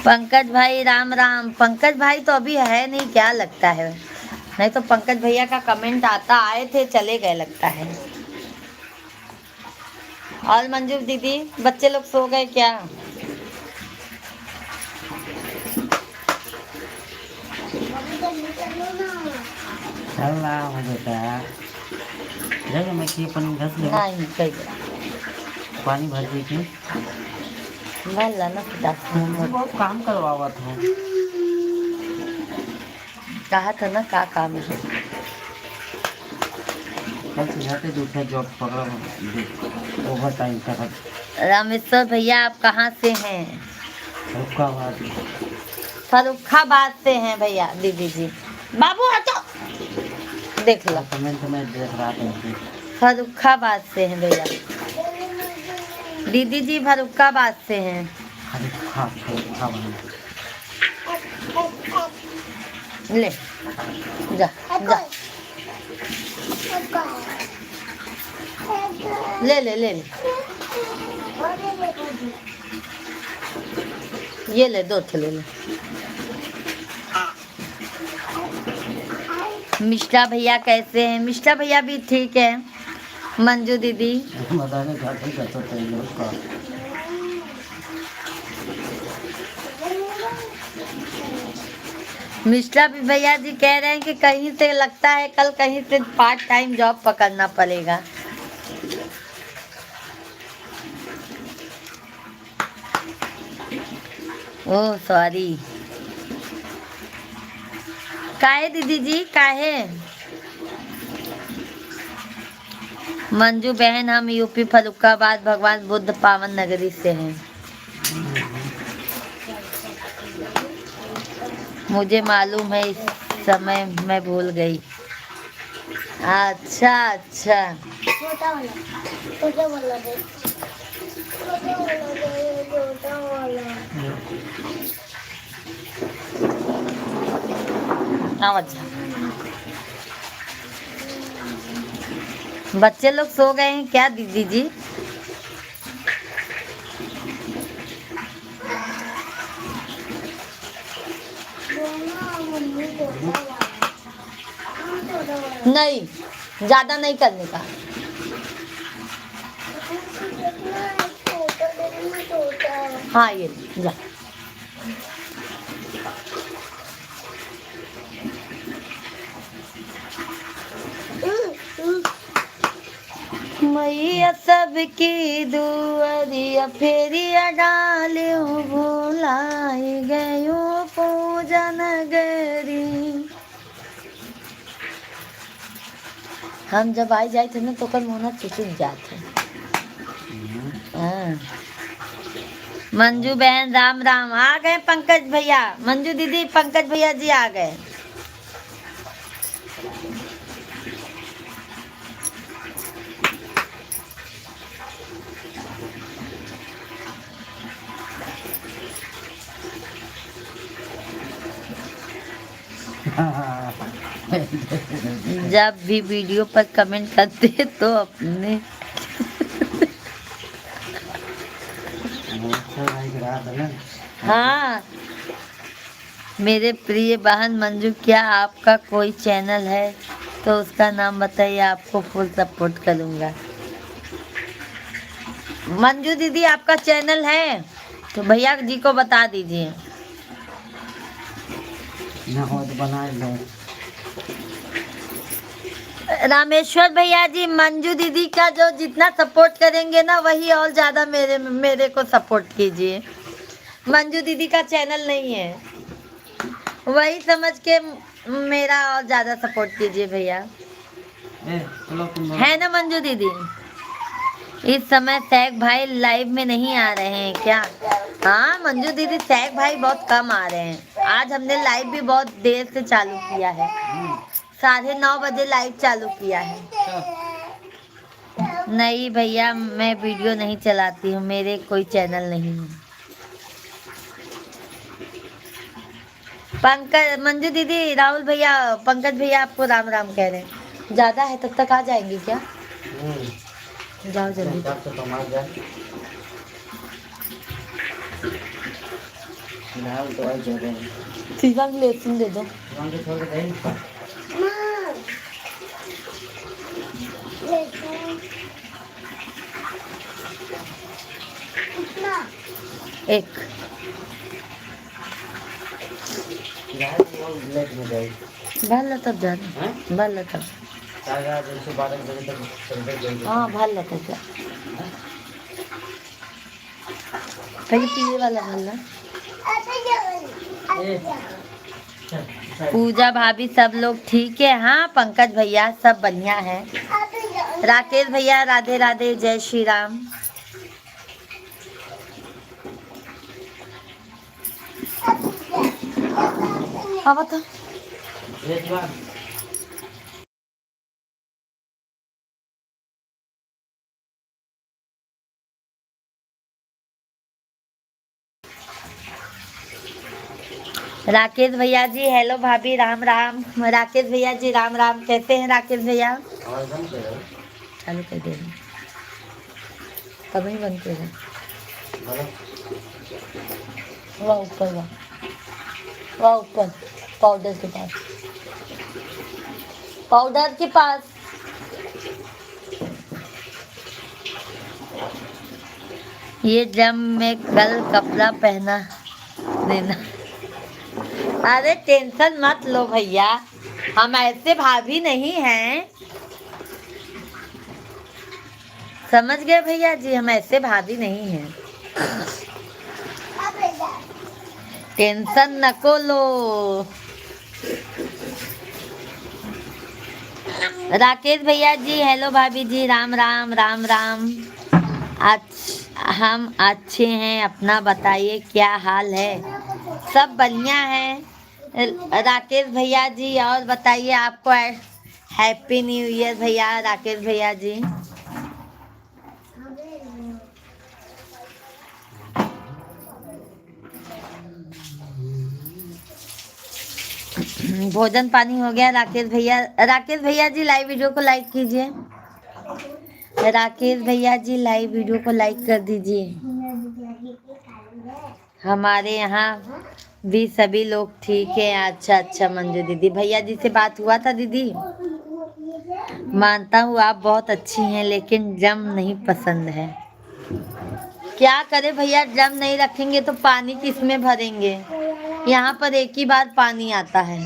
पंकज भाई राम राम। पंकज भाई तो अभी है नहीं, क्या लगता है, नहीं तो पंकज भैया का कमेंट आता, आए थे चले गए लगता है। और मंजू दीदी बच्चे लोग सो गए क्या? चल रहा हूँ बेटा, जगह मैं कि अपन घस ले नहीं कहीं पानी भर दी थी, भर ला ना पिता। बहुत काम करवावा था। कहा था ना का काम है। कल से जाते दूसरा जॉब पकड़ा, ओवर टाइम का। रामेश्वर भैया आप कहाँ से हैं? फरुखाबाद से हैं भैया। दीदी जी बाबू हटो, देख लो कमेंट में देख रहा था। फरुखाबाद से हैं भैया। दीदी जी फरुखाबाद से हैं। ले जा जा, ले ले ले ले, ये ले, दो ले ले। मिश्रा भैया कैसे हैं? मिश्रा भैया भी ठीक है। मंजू दीदी मिश्रा भी भैया जी कह रहे हैं कि कहीं से लगता है कल कहीं से पार्ट टाइम जॉब पकड़ना पड़ेगा। ओह सॉरी, काहे दीदी जी काहे? मंजू बहन हम यूपी फरुखाबाद भगवान बुद्ध पावन नगरी से हैं। मुझे मालूम है, इस समय मैं भूल गई। अच्छा अच्छा, छोटा वाला, छोटा वाला दे, छोटा वाला दे, छोटा वाला। अच्छा, बच्चे लोग सो गए हैं क्या दीदी जी? नहीं, ज्यादा नहीं करने का। हाँ ये जा। मैया सबकी दुआरिया फेरिया डालियो, भुलाई गयो पूजन गरी। हम जब आई जाए थे ना तो कर मोना चुचुक जाते। हाँ। मंजू बहन राम राम। आ गए पंकज भैया, मंजू दीदी पंकज भैया जी आ गए। जब भी वीडियो पर कमेंट करते तो अपने बनाए रहा था ना। हाँ मेरे प्रिय बहन मंजू, क्या आपका कोई चैनल है तो उसका नाम बताइए, आपको फुल सपोर्ट करूँगा। मंजू दीदी आपका चैनल है तो भैया जी को बता दीजिए। ना हो तो बनाए लो। रामेश्वर भैया जी, मंजू दीदी का जो जितना सपोर्ट करेंगे ना, वही और ज्यादा मेरे को सपोर्ट कीजिए। मंजू दीदी का चैनल नहीं है, वही समझ के मेरा और ज्यादा सपोर्ट कीजिए भैया। चलो तुम है ना मंजू दीदी? इस समय सैक भाई लाइव में नहीं आ रहे हैं क्या? हाँ मंजू दीदी, सैक भाई बहुत कम आ रहे हैं। आज हमने लाइव भी बहुत देर से चालू किया है, 9:30 बजे लाइव चालू किया है। नहीं भैया, मैं वीडियो नहीं चलाती हूँ, मेरे कोई चैनल नहीं है। पंकज, मंजू दीदी, राहुल भैया, पंकज भैया आपको राम राम कह रहे हैं। ज्यादा है तब तक आ जाएंगे क्या? जाओ जल्दी। तो आई जगह शिवंग लेसन दे दो। छोड़ के दे। एक लेट में गई भल तब जाना, भल तब। 12 बजे तक चलते जाएंगे। हाँ भल तब जा। कहीं पीने वाला भल। पूजा भाभी सब लोग ठीक है? हाँ पंकज भैया सब बढ़िया है। राकेश भैया राधे राधे, जय श्री राम। हाँ बता। राकेश भैया जी हेलो, भाभी राम राम। राकेश भैया जी राम राम, कैसे हैं राकेश भैया? चालू कर दे, कभी बंद कर। वाह ऊपर, वाह ऊपर, पाउडर के पास, पाउडर के पास। ये जब मैं कल कपड़ा पहना देना। अरे टेंशन मत लो भैया, हम ऐसे भाभी नहीं हैं, समझ गए भैया जी, हम ऐसे भाभी नहीं हैं, टेंशन नको लो। राकेश भैया जी हेलो, भाभी जी राम राम राम राम। हम अच्छे हैं, अपना बताइए क्या हाल है? सब बढ़िया है राकेश भैया जी, और बताइए आपको हैप्पी न्यू ईयर भैया राकेश भैया जी। भोजन पानी हो गया राकेश भैया? राकेश भैया जी लाइव वीडियो को लाइक कीजिए, राकेश भैया जी लाइव वीडियो को लाइक कर दीजिए। हमारे यहाँ भी सभी लोग ठीक है। अच्छा अच्छा मंजू दीदी, भैया जी से बात हुआ था दीदी? मानता हूँ आप बहुत अच्छी हैं, लेकिन जम नहीं पसंद है। क्या करें भैया, जम नहीं रखेंगे तो पानी किस में भरेंगे? यहाँ पर एक ही बार पानी आता है।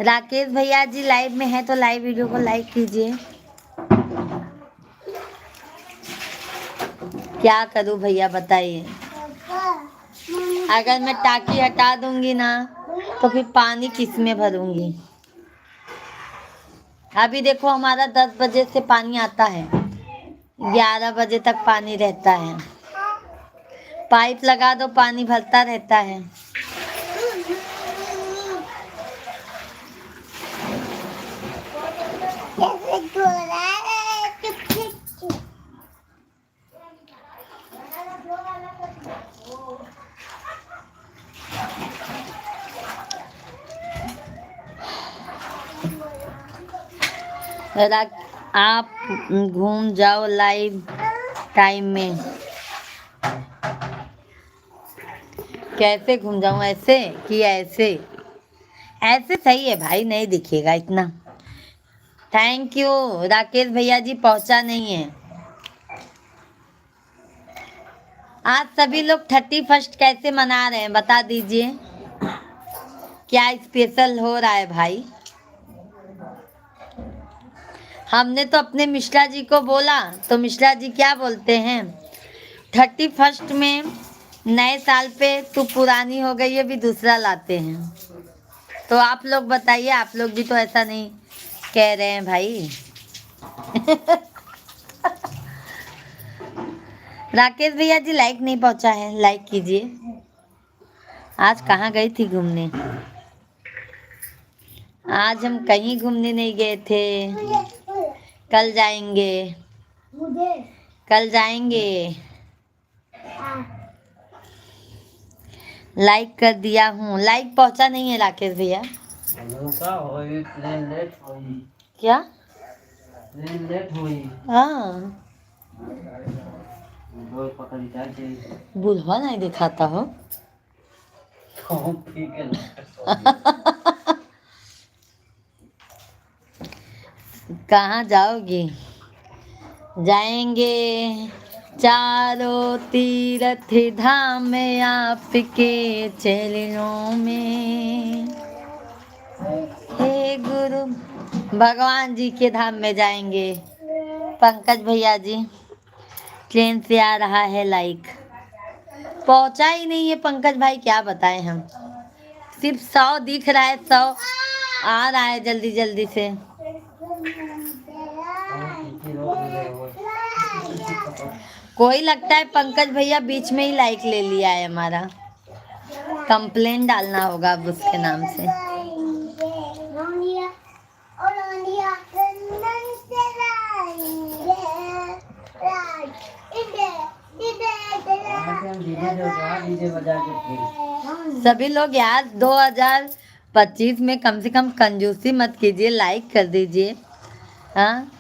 राकेश भैया जी लाइव में है तो लाइव वीडियो को लाइक कीजिए। क्या करूं भैया बताइए, अगर मैं टाकी हटा दूंगी ना तो फिर पानी किस में भरूंगी? अभी देखो हमारा 10 बजे से पानी आता है, 11 बजे तक पानी रहता है। पाइप लगा दो, पानी भरता रहता है। आप घूम जाओ लाइव टाइम में। कैसे घूम जाऊं, ऐसे कि ऐसे? ऐसे सही है भाई, नहीं दिखेगा इतना। थैंक यू राकेश भैया जी, पहुंचा नहीं है। आज सभी लोग 31 कैसे मना रहे हैं बता दीजिए, क्या स्पेशल हो रहा है भाई? हमने तो अपने मिश्रा जी को बोला तो मिश्रा जी क्या बोलते हैं, 31 में नए साल पे तू पुरानी हो गई है भी दूसरा लाते हैं। तो आप लोग बताइए, आप लोग भी तो ऐसा नहीं कह रहे हैं भाई। राकेश भैया जी लाइक नहीं पहुंचा है, लाइक कीजिए। आज कहाँ गई थी घूमने? आज हम कहीं घूमने नहीं गए थे, कल जाएंगे, मुझे कल जाएंगे। लाइक कर दिया हूँ, लाइक पहुंचा नहीं है राकेश भैया। का होई प्लेन लेट होई, क्या? प्लेन लेट होई। हाँ, रोज पकड़ जाके बुढ़वा नहीं दिखाता हो। कौन पी के कहाँ जाओगी? जाएंगे चारों तीर्थ धाम में आपके चरणों में। हे गुरु, भगवान जी के धाम में जाएंगे। पंकज भैया जी ट्रेन से आ रहा है लाइक, पहुंचा ही नहीं है पंकज भाई, क्या बताएं हम। सिर्फ 100 दिख रहा है, 100 आ रहा है जल्दी जल्दी से। कोई लगता है पंकज भैया बीच में ही लाइक ले लिया है हमारा, कंप्लेन डालना होगा अब उसके नाम से। सभी लोग यार 2025 में कम से कम कंजूसी मत कीजिए, लाइक कर दीजिए। हाँ,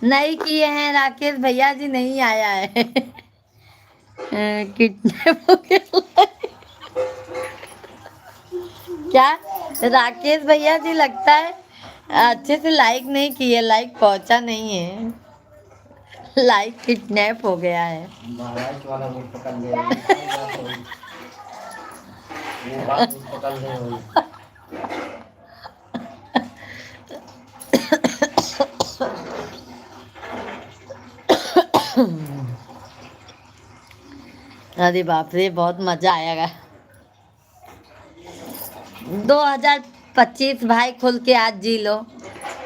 नहीं किए हैं राकेश भैया जी, नहीं आया है। कितने क्या राकेश भैया जी लगता है अच्छे से लाइक नहीं किए, लाइक पहुंचा नहीं है, लाइक किडनैप हो गया है। महाराज वाला वो पकड़ ले वो बात पकड़ ले। अरे बाप रे, बहुत मजा आएगा। 2025 भाई खुल के आज जी लो,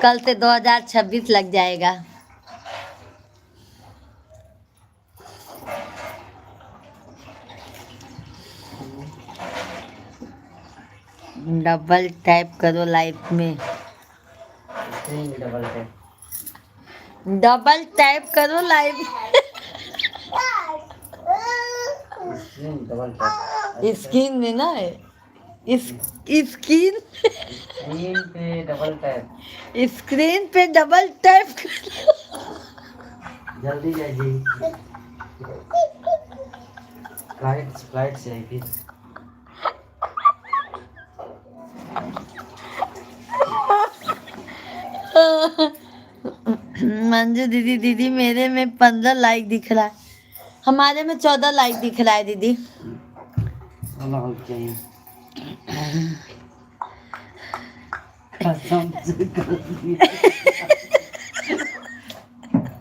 कल से 2026 लग जाएगा। डबल टैप करो लाइफ में, डबल टैप करो लाइफ। स्क्रीन में ना है, स्क्रीन पे डबल टैप, स्क्रीन पे डबल टैप। जल्दी जाइए, फ्लाइट से आई फिर। मंजू दीदी, दीदी मेरे में 15 लाइक दिख रहा है, हमारे में 14 लाइक दिख रहा है दीदी। चाहिए कसम से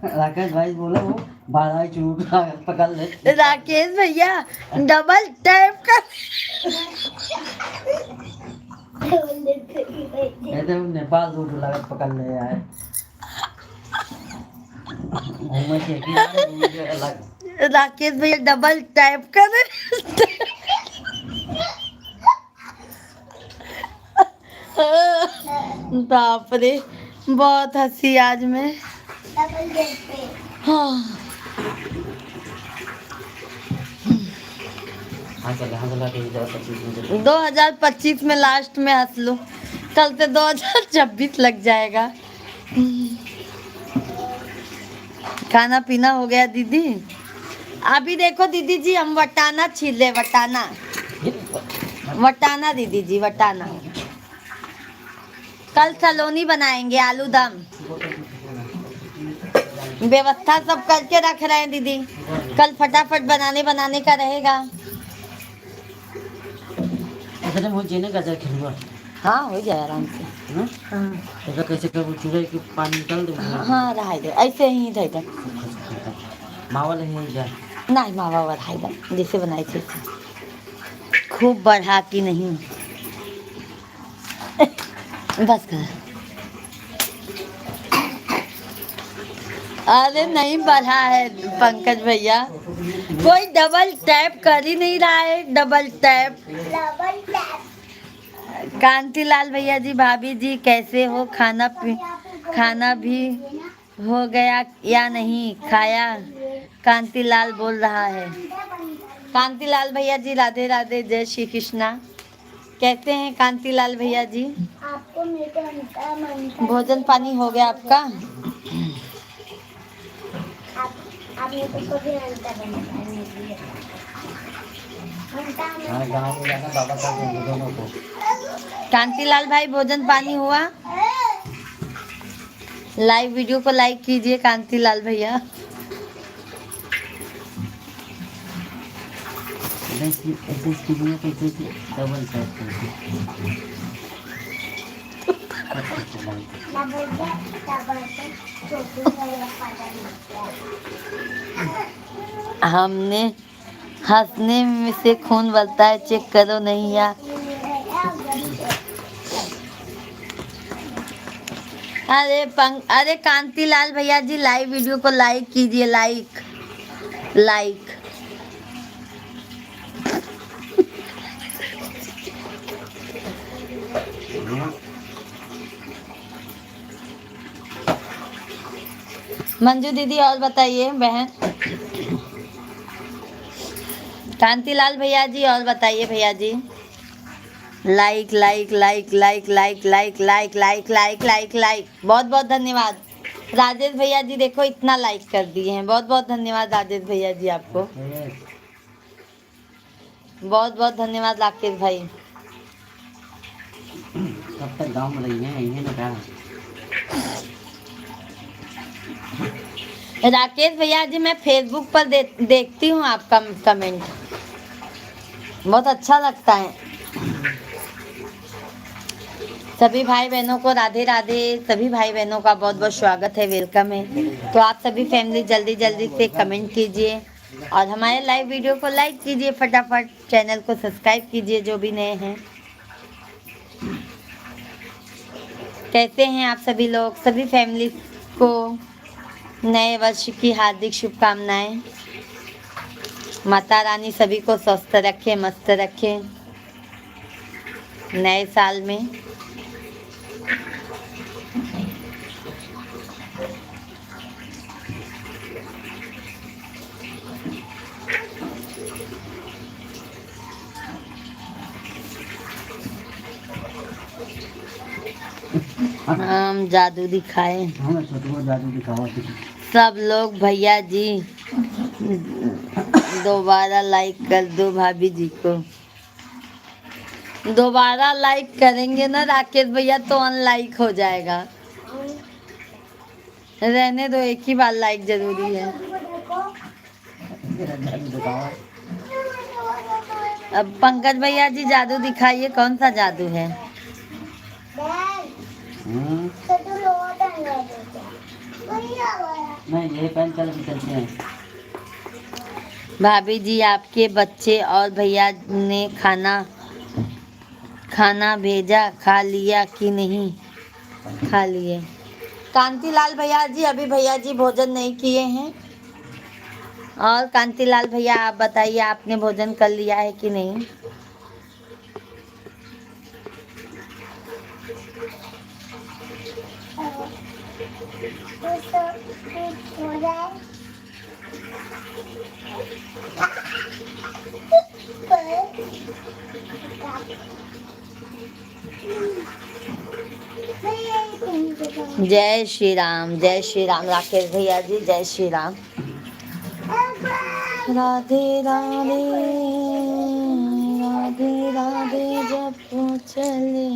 राकेश भाई बोला वो 12 चूट पकड़ ले। राकेश भैया डबल टैप कर। नेपाल दूर लगा पकड़ ले यार। राकेश भैया डबल टैप कर। बाप रे, बहुत हंसी आज में। हाँ, 2025 में लास्ट में हंस लो, कल से 2026 लग जाएगा। खाना पीना हो गया दीदी। अभी देखो दीदी जी हम वटाना छील रहे, वटाना वटाना दीदी जी, वटाना। कल सलोनी बनाएंगे, आलू दम। व्यवस्था सब करके रख रहे हैं दीदी, कल फटाफट बनाने का रहेगा। इतने मुझे ना गाजर खिलवा। हाँ हो जाए आराम से। हाँ तो कैसे कर चूल्हे के पानी डाल दे। हाँ रहा दे, ऐसे ही रह दे। मावल है जा नहीं मावा वावा रहा दे, जैसे बनाई थी खूब बढ़ा की नहीं। बस कर। अरे नहीं बढ़ा है पंकज भैया, कोई डबल टैप कर ही नहीं रहा है, double tap. Double tap. Kantilal भैया जी, भाभी जी कैसे हो? खाना भी हो गया या नहीं खाया? कांतिलाल बोल रहा है। कांतिलाल भैया जी राधे राधे, जय श्री कृष्णा। कैसे हैं कांतिलाल भैया जी? आपको मीठा मीठा मन भोजन पानी हो गया आपका? आप मेरे को भी अंतर बनाने दिए। हाँ गाँव में जाना बाबा का दोनों को। कांतिलाल भाई भोजन पानी हुआ? लाइव वीडियो को लाइक कीजिए कांतिलाल भैया। ऐसे डबल टैप हमने हंसने में से खून बलता है, चेक करो नहीं यार। अरे कांतिलाल भैया जी लाइव वीडियो को लाइक कीजिए, लाइक। मंजू दीदी और बताइए बहन। कांतिलाल भैया जी और बताइए भैया जी। Like like like like like like like like like like like, बहुत बहुत धन्यवाद। राजेश भैया जी देखो इतना लाइक कर दिए हैं, बहुत बहुत धन्यवाद राजेश भैया जी आपको, बहुत बहुत धन्यवाद राकेश भाई। तब तक गाँव में रही है इन्हें ना कहा। राकेश भैया जी मैं फेसबुक पर देखती हूँ आपका कमेंट, बहुत अच्छा लगता है। सभी भाई बहनों को राधे राधे, सभी भाई बहनों का बहुत बहुत स्वागत है, वेलकम है। तो आप सभी फैमिली जल्दी जल्दी से कमेंट कीजिए और हमारे लाइव वीडियो को लाइक कीजिए फटाफट, चैनल को सब्सक्राइब कीजिए जो भी नए हैं। कहते हैं आप सभी लोग, सभी फैमिली को नए वर्ष की हार्दिक शुभकामनाएं। माता रानी सभी को स्वस्थ रखे, मस्त रखे नए साल में। हम जादू दिखाए, हमें छोटू जादू दिखावा। सब लोग भैया जी दोबारा लाइक कर दो, भाभी जी को दोबारा लाइक करेंगे ना राकेश भैया तो अनलाइक हो जाएगा। रहने दो, एक ही बार लाइक जरूरी है। अब पंकज भैया जी जादू दिखाइए, कौन सा जादू है? नहीं ये पेन चलते हैं। भाभी जी आपके बच्चे और भैया ने खाना भेजा, खा लिया कि नहीं? खा लिए। कांतिलाल भैया जी अभी भैया जी भोजन नहीं किए हैं। और कांतिलाल भैया आप बताइए, आपने भोजन कर लिया है कि नहीं? जय श्री राम, जय श्री राम राकेश भैया जी, जय श्री राम। राधे राधे राधे राधे जप चले।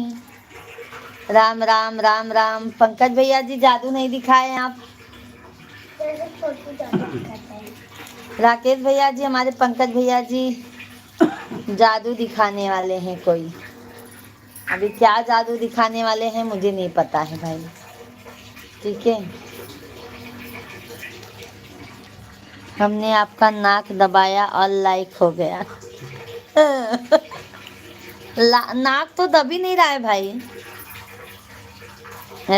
राम राम राम राम। पंकज भैया जी जादू नहीं दिखाए आप। राकेश भैया जी, हमारे पंकज भैया जी जादू दिखाने वाले हैं कोई। अभी क्या जादू दिखाने वाले हैं मुझे नहीं पता है भाई। ठीक है, हमने आपका नाक दबाया और लाइक हो गया। नाक तो दब ही नहीं रहा है भाई।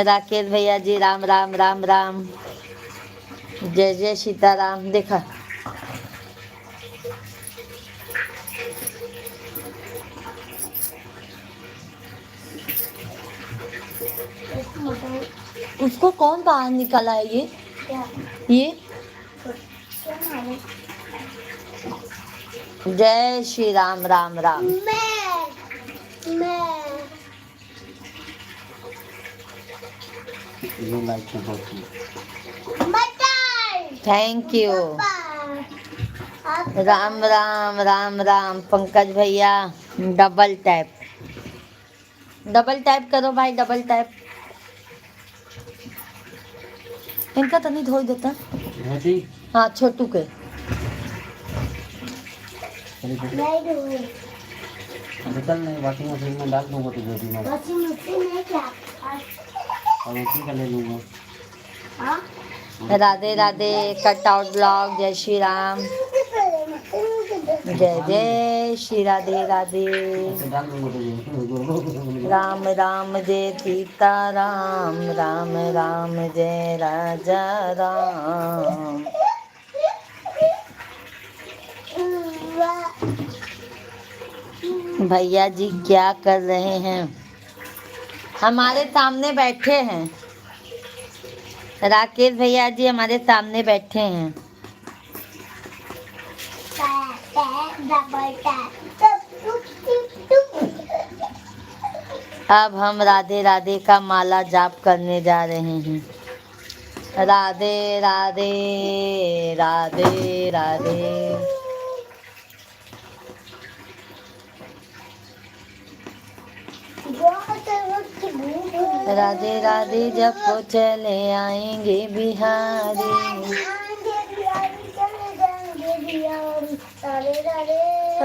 राकेश भैया जी राम राम राम राम, जय जय सीताराम। देखा उसको कौन बाहर निकाला है ये जय श्री राम राम राम। ये लाइक की होती थैंक यू। राम राम राम राम। पंकज भैया डबल टैप करो भाई, डबल टैप। इनका तनी धो देता। हाँ छोटू के। निकल नहीं, वॉशिंग मशीन में डाल दूंगा तुझे भी। मैं वॉशिंग मशीन है क्या? और उसी का ले लूंगा। Radhe Radhe. Cut out blog. जय श्री राम, जय जय श्री राधे राधे। डाल दूंगा तुझे। राम राम जय सीता राम, राम राम जय राजा राम। भैया जी क्या कर रहे हैं? हमारे सामने बैठे हैं। राकेश भैया जी हमारे सामने बैठे हैं। अब हम राधे राधे का माला जाप करने जा रहे हैं। राधे राधे राधे राधे। राधे राधे जब वो चले आएंगे बिहारी।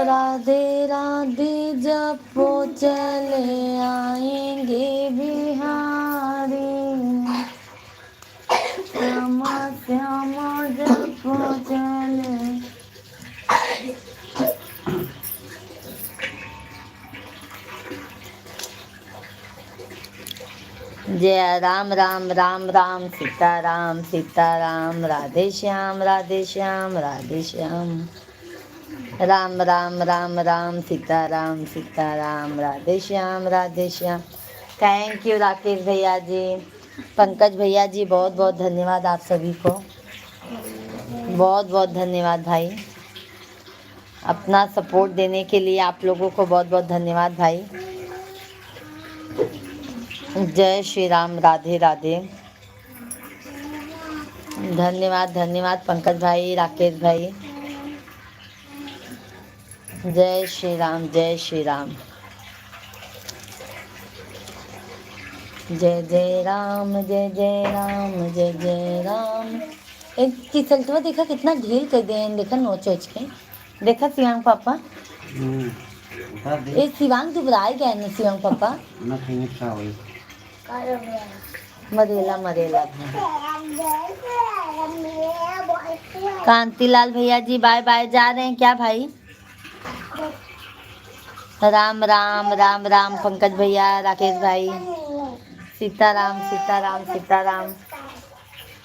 राधे राधे जब वो चले आएंगे बिहारी। श्यामा श्यामा जब वो चले। जय राम राम राम राम। सीताराम सीताराम। राधे श्याम राधे श्याम राधे श्याम। राम राम राम राम। सीताराम सीताराम। राधे श्याम राधे श्याम। थैंक यू राकेश भैया जी, पंकज भैया जी, बहुत बहुत धन्यवाद आप सभी को। बहुत बहुत धन्यवाद भाई, अपना सपोर्ट देने के लिए आप लोगों को बहुत बहुत धन्यवाद भाई। जय श्री राम। राधे राधे। धन्यवाद धन्यवाद पंकज भाई, राकेश भाई। जय श्री राम, जय श्री राम। जय जय राम, जय जय राम, जय जय राम। एक टी-शर्ट में देखा कितना ढील कर दिए हैं, देखा नोच ओच के। देखा शिवांग पापा, ये शिवांग दुबराई गए ना शिवांग पापा। मरेला मरेला। कांतिलाल भैया जी बाय बाय, जा रहे हैं क्या भाई? राम राम राम राम। पंकज भैया, राकेश भाई, सीताराम सीताराम सीताराम।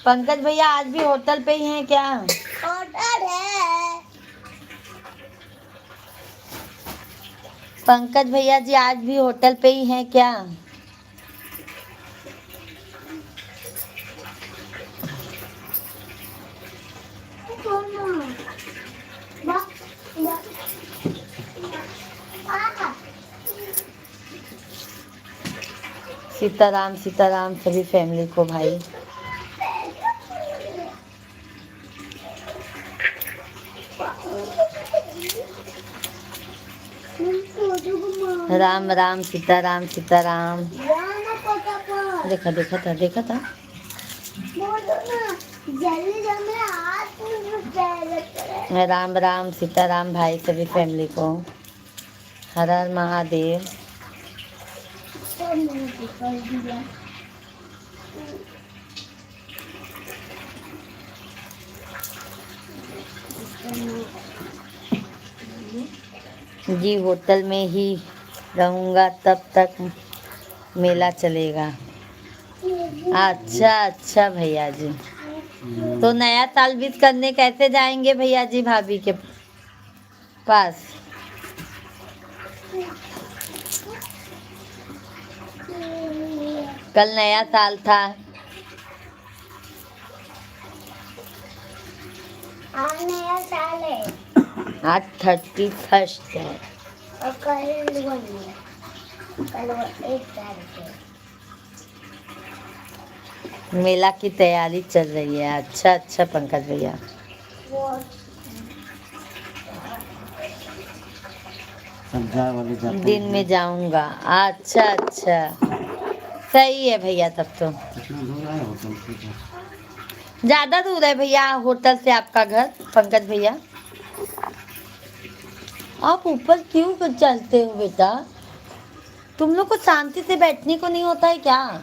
पंकज भैया आज भी होटल पे ही हैं क्या? होटल है। पंकज भैया जी आज भी होटल पे ही हैं क्या? सीताराम सीताराम सभी फैमिली को भाई। राम राम सीताराम सीताराम। देखा देखा था देखा था। राम राम सीताराम भाई सभी फैमिली को। हर हर महादेव। जी होटल में ही रहूँगा तब तक मेला चलेगा। अच्छा अच्छा भैया जी। तो नया साल विश करने कैसे जाएंगे भैया जी भाभी के पास? कल नया साल था। नया साल है। आज 31 है। और कल 1 तारीख है। मेला की तैयारी चल रही है। अच्छा अच्छा पंकज भैया। दिन में जाऊंगा। अच्छा अच्छा सही है भैया। तब तो ज्यादा दूर है भैया होटल से आपका घर पंकज भैया। आप ऊपर क्यों चलते हो बेटा? तुम लोग को शांति से बैठने को नहीं होता है क्या?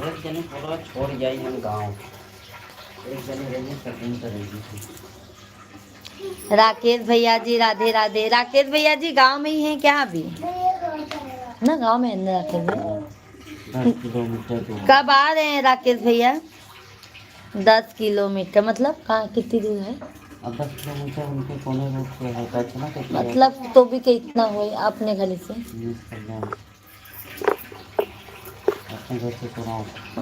एक जने पूरा छोड़ जाई हम गाँव, एक जने रहेंगे सेकंड करेंगे। राकेश भैया जी राधे राधे। राकेश भैया जी गांव में ही हैं क्या अभी? ना गांव में है ना राकेश भैया। 10 किलोमीटर दूर। कब आ रहे हैं राकेश भैया? 10 किलोमीटर मतलब कहाँ कितनी दूर है? अब 10 किलोमीटर उनके कोने रोड पे है कैचना के। मतलब तो भी कितना हुए अपने घर से? अपने घर से थोड़ा।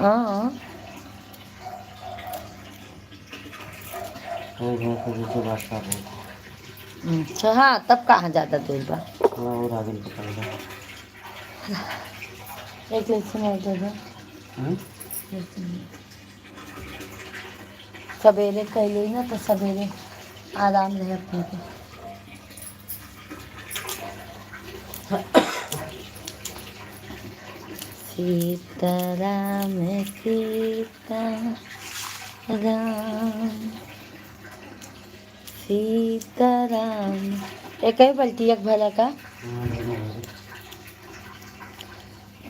हाँ तो घर से जैसे रास्ता है। अच्छा हाँ तब कहाँ ज़्यादा दूर बा। थोड़ा और आगे निकल जाए। एक लेसन और दे दो। सवेरे कर ली ना तो सवेरे आराम रहे अपने को। सीताराम सीताराम सीताराम। एक ही पलटी एक भला का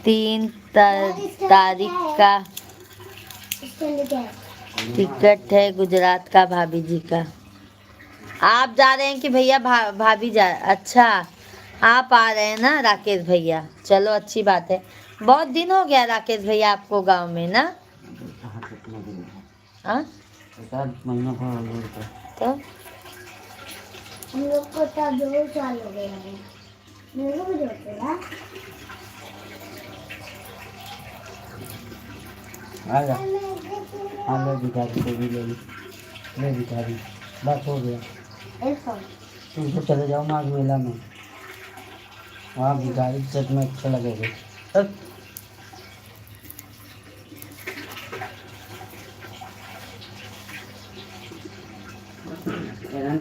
3 तारीख का टिकट है गुजरात का भाभी जी का। आप जा रहे हैं कि भैया भाभी जा? अच्छा आप आ रहे हैं ना राकेश भैया। चलो अच्छी बात है। बहुत दिन हो गया राकेश भैया आपको गांव में ना? हाँ महीना भर हो गया। तो हम लोग को तो 2 साल हो गए हैं। मेरे को भी जोते ना। आ जा। हाँ ले भिखारी को भी ले ली। ले भिखारी बस हो गया। तुम तो चले जाओ माघ मेला में, वहाँ भिखारी सच में अच्छे लगेंगे।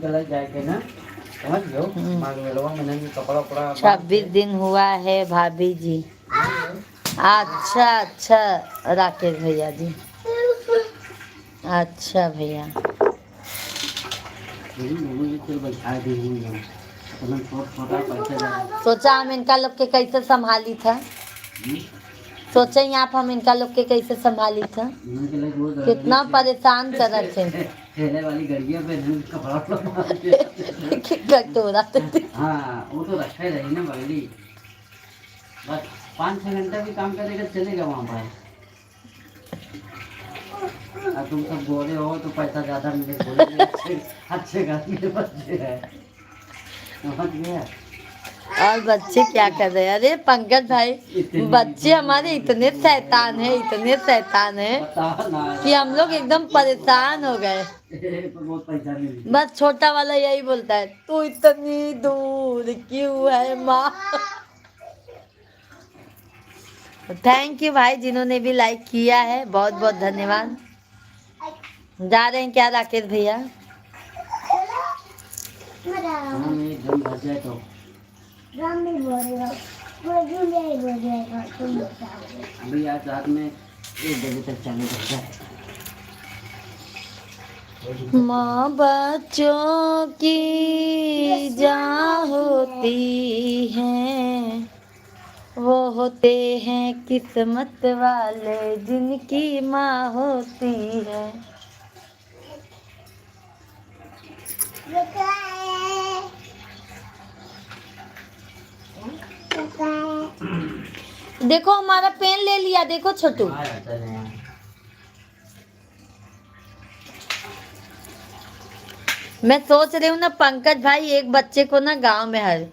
चला जाएगा ना समझ लो। माघ मेला में कपड़ा उपड़ा 26 दिन हुआ है भाभी जी। अच्छा अच्छा राकेश भैया जी। अच्छा भैया सोचा हम इनका लोग के कैसे संभाली था। सोचे ही आप हम इनका लोग के कैसे संभाली था। कितना परेशान करत थे। ठेले वाली गाड़ियों पे कपड़ा हाँ वो तो रखा ही रही ना बगली। बस 5-6 घंटा भी काम करेगा चलेगा वहाँ पर। अब तुम सब गोरे हो तो पैसा ज़्यादा मिलेगा। अच्छे अच्छे गाड़ी के बच्चे हैं समझ गया। और बच्चे क्या कर रहे हैं? अरे पंकज भाई, बच्चे हमारे इतने शैतान है, इतने शैतान है बता ना कि हम लोग एकदम परेशान हो गए। बहुत पैसा नहीं। बस छोटा वाला यही बोलता है, तू इतनी दूर क्यों है माँ। थैंक यू भाई जिन्होंने भी लाइक किया है, बहुत बहुत धन्यवाद। जा रहे हैं क्या राकेश भैया? हाँ, एकदम भर जाए तो अभी आज रात में 1 बजे तक चालू कर जाए। माँ बच्चों की जान होती है, वो होते हैं किस्मत वाले जिनकी माँ होती है। देखो हमारा पेन ले लिया, देखो छोटू। मैं सोच रही हूँ ना पंकज भाई, एक बच्चे को ना गांव में हर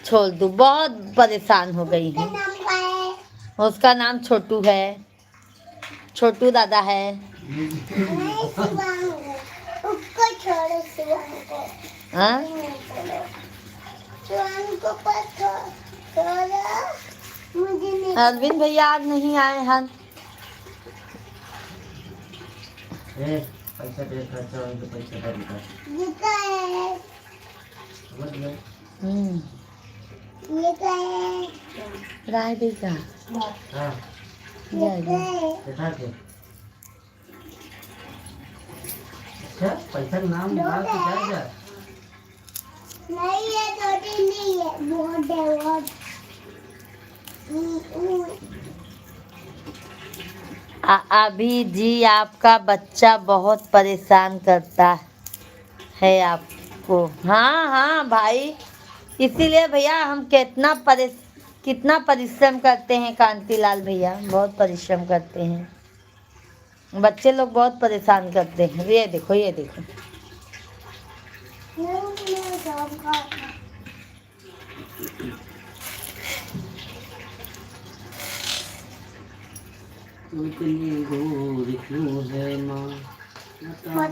छोड़ दूँ, बहुत परेशान हो गई हूँ। उसका नाम छोटू है, छोटू दादा है। हाँ? अरविंद भैया आज नहीं आए हैं। पैसा दे, खर्चा हो तो पैसा का दिखा। समझ गए? ये क्या है? राय देगा। हाँ, जाएगा। दिखा के। अच्छा, पैसा का नाम निकाल के जाएगा। नहीं ये छोटी नहीं है, बहुत है बहुत। अभी जी आपका बच्चा बहुत परेशान करता है आपको। हाँ हाँ भाई, इसीलिए भैया हम कितना परिश्रम करते हैं। कांतिलाल भैया बहुत परिश्रम करते हैं, बच्चे लोग बहुत परेशान करते हैं। ये देखो, ये देखो। तू इतनी दूर क्यों है माँ, भैया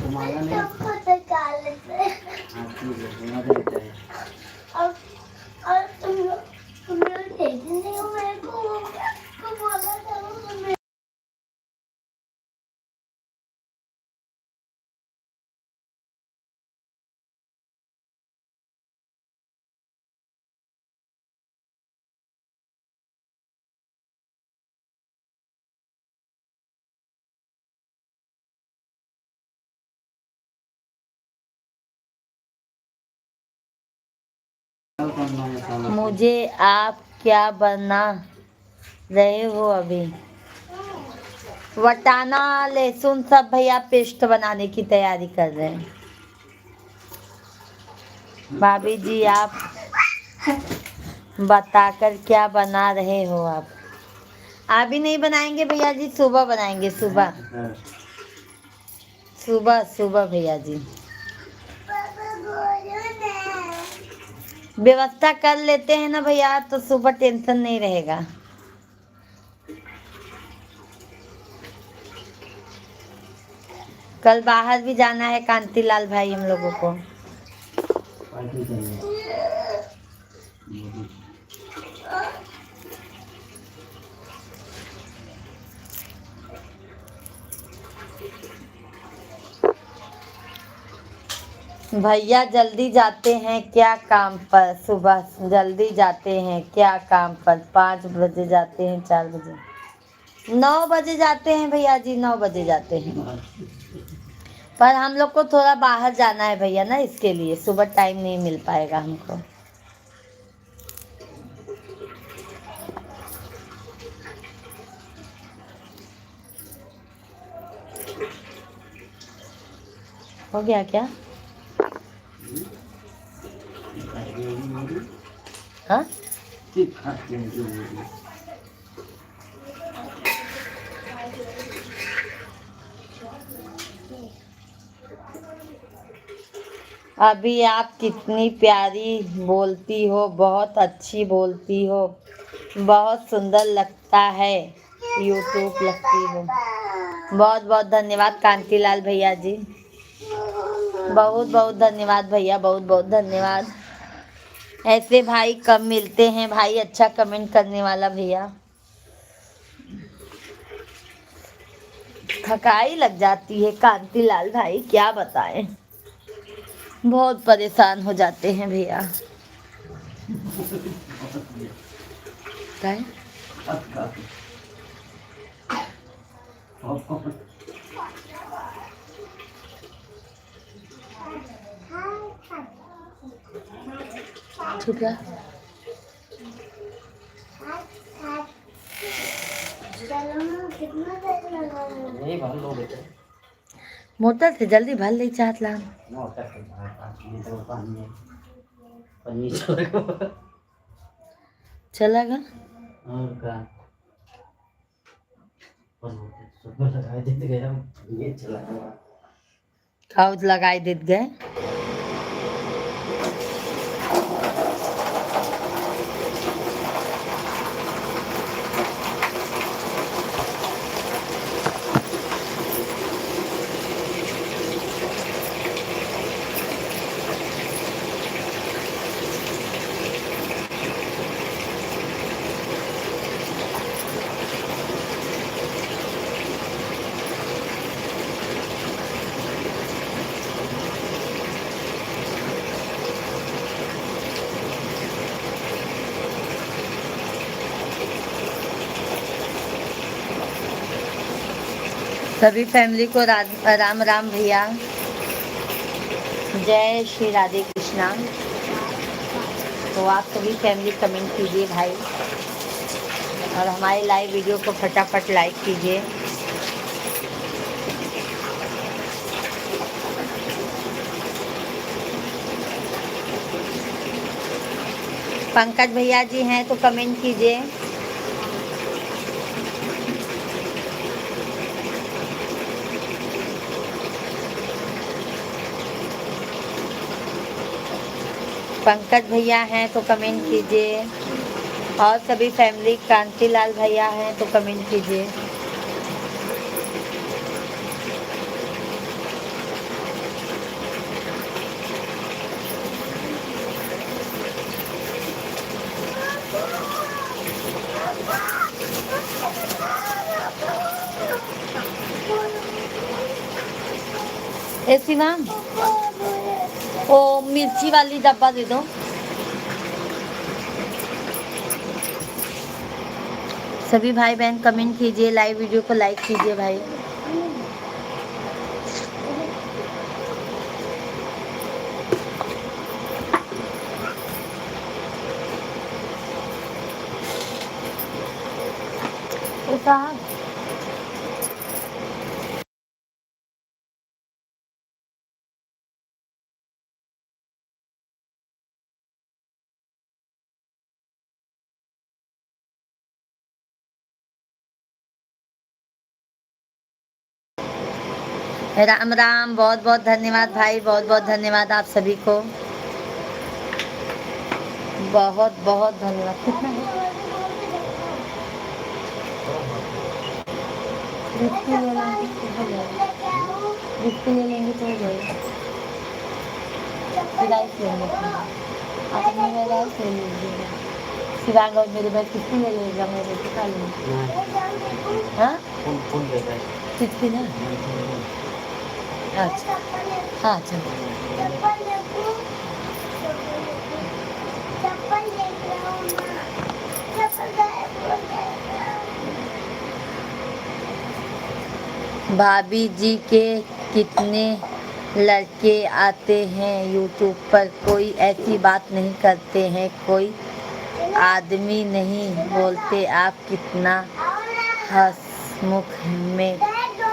तुम्हारा नहीं आपकी घुमा देता है। और तुम लोग देखते नहीं हो मेरे को बोला था वो मुझे आप क्या बना रहे हो अभी? वटाना लहसुन सब भैया पेस्ट बनाने की तैयारी कर रहे हैं। भाभी जी आप बताकर क्या बना रहे हो आप? अभी नहीं बनाएंगे भैया जी, सुबह बनाएंगे। सुबह सुबह सुबह भैया जी व्यवस्था कर लेते हैं ना भैया, तो सुबह टेंशन नहीं रहेगा। कल बाहर भी जाना है कांतिलाल भाई हम लोगों को। पार्टी चाहिए। भैया जल्दी जाते हैं क्या काम पर? सुबह जल्दी जाते हैं क्या काम पर? 5 बजे जाते हैं, 4 बजे, 9 बजे जाते हैं भैया जी, 9 बजे जाते हैं। पर हम लोग को थोड़ा बाहर जाना है भैया ना, इसके लिए सुबह टाइम नहीं मिल पाएगा हमको। हो गया क्या? हाँ अभी आप कितनी प्यारी बोलती हो, बहुत अच्छी बोलती हो, बहुत सुंदर लगता है, यूट्यूब लगती हो। बहुत बहुत धन्यवाद कांतिलाल भैया जी, बहुत बहुत धन्यवाद भैया, बहुत बहुत धन्यवाद। ऐसे भाई कम मिलते हैं भाई, अच्छा कमेंट करने वाला भैया। थकाई लग जाती है कांतिलाल भाई, क्या बताएं, बहुत परेशान हो जाते हैं भैया। क्या है? ठीक है, कितना देर लगा नहीं भर लो बेटे, मोटर से जल्दी भर ले चाहत ला। मोटर से भर, 5 लीटर पानी है, पन्नी चलेगा। चलेगा और का सुबह लगा देते गए हम, ये चला गया। काउज लगाई देत गए। सभी फैमिली को राम राम भैया, जय श्री राधे कृष्णा। तो आप सभी फैमिली कमेंट कीजिए भाई, और हमारे लाइव वीडियो को फटाफट लाइक कीजिए। पंकज भैया जी हैं तो कमेंट कीजिए। पंकज भैया हैं तो कमेंट कीजिए, और सभी फैमिली कांतिलाल भैया हैं तो कमेंट कीजिए। ए शिवांग, ओ मिर्ची वाली डब्बा दे दो। सभी भाई बहन कमेंट कीजिए, लाइव वीडियो को लाइक कीजिए भाई। साहब राम राम, बहुत बहुत धन्यवाद भाई, बहुत बहुत धन्यवाद आप सभी को, बहुत बहुत धन्यवाद। कितना है? रिक्की ले लेंगे तो हो जाएगा, रिक्की ले लेंगे तो हो जाएगा। राइस लेंगे, आप मेरा राइस ले लीजिएगा। शिवांग और मेरे भाई कितनी ले लेगा, मेरे को खा लेंगे। हाँ कितनी ना, अच्छा हाँ चलो। भाभी जी के कितने लड़के आते हैं यूट्यूब पर, कोई ऐसी बात नहीं करते हैं, कोई आदमी नहीं बोलते, आप कितना हंसमुख में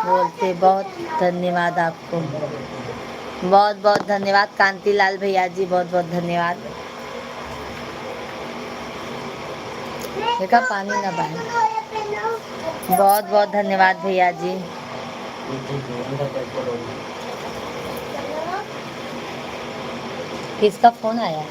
बोलते। बहुत धन्यवाद आपको, बहुत बहुत धन्यवाद कांतिलाल भैया जी, बहुत बहुत धन्यवाद। देखा पानी ना बहे, बहुत बहुत धन्यवाद भैया जी। किसका फोन आया है?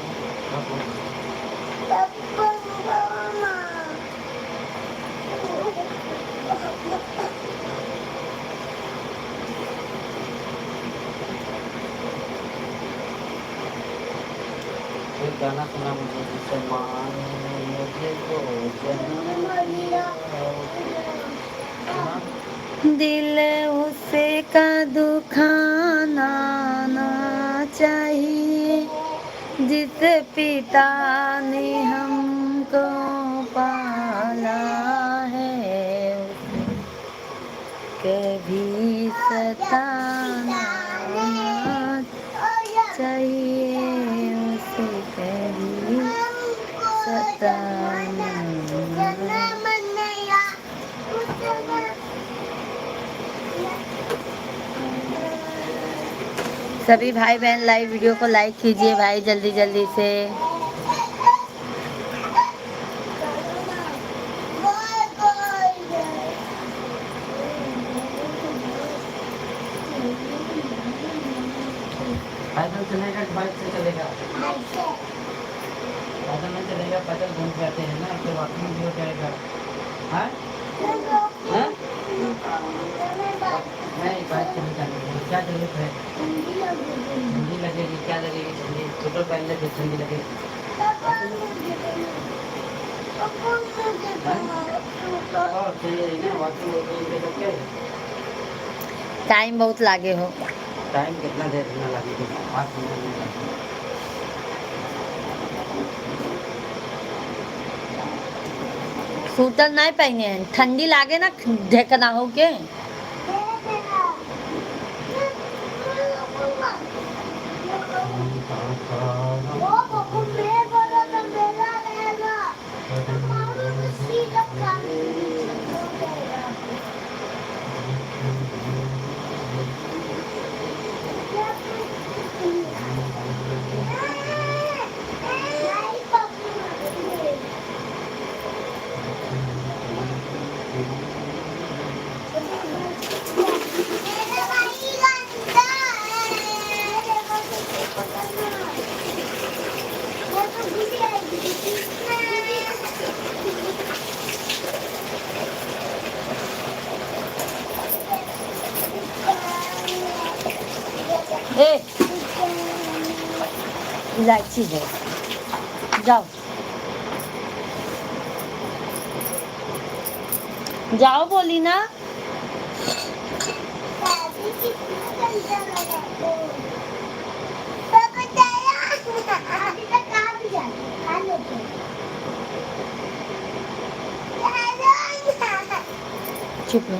एक गाना सुना मुझे जिससे मान मुझे तो जन्म दिया। सुना? दिल उसे का दुखाना ना चाहिए, जिस पिता ने हमको पाला है, उसे कभी सताना ना चाहिए, उसे कभी सताना ना। सभी भाई बहन लाइव वीडियो को लाइक कीजिए भाई, जल्दी जल्दी से। पैदल चलेगा कि बाइक से चलेगा? पैदल नहीं चलेगा, पैदल घूम के आते हैं ना, फिर वॉकिंग भी हो जाएगा। हाँ? हाँ? नहीं, बाइक से नहीं जाएंगे। क्या जरूरत है? ठंडी लगेगी, क्या लगेगी ठंडी? स्वेटर पहन ले फिर ठंडी लगेगी। और चाहिए ना, वॉकिंग हो गई तो क्या है? टाइम बहुत लागे हो। टाइम कितना देर में लगेगा? 5 मिनट में लगेगा। स्वेटर नहीं पहने हैं, ठंडी लागे ना, ढेकना हो के। ए इलायची है, जाओ जाओ बोली ना। चुप रहो।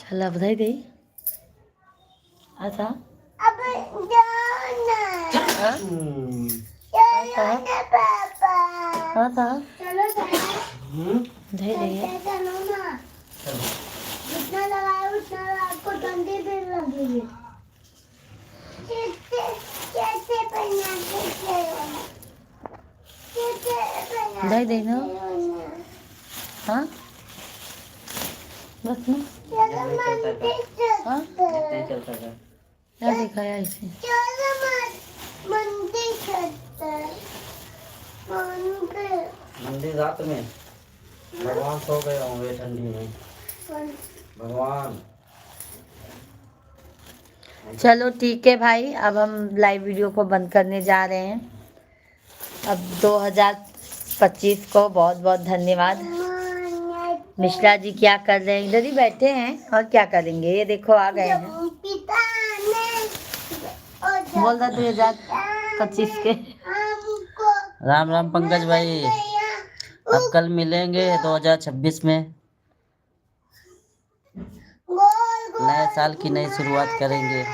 चला बधाई दे। अच्छा अब जाना हाँ जाना पापा। हाँ था चलो बधाई दे। चलो ना, जितना लगाए उतना आपको ठंडी भी लगेगी। कैसे पहना बधाई दे ना। हाँ बस ना। हाँ नहीं चलता है। क्या दिखाया इसे? मंदिर रात में भगवान सो गए होंगे ठंडी में। भगवान चलो ठीक है भाई, अब हम लाइव वीडियो को बंद करने जा रहे हैं। अब 2025 को बहुत बहुत धन्यवाद। मिश्रा जी क्या कर रहे हैं? इधर ही बैठे हैं और क्या करेंगे। ये देखो आ गए हैं। बोल रहा 2025 के राम राम पंकज भाई, अब कल मिलेंगे 2026 में। नए साल की नई शुरुआत करेंगे।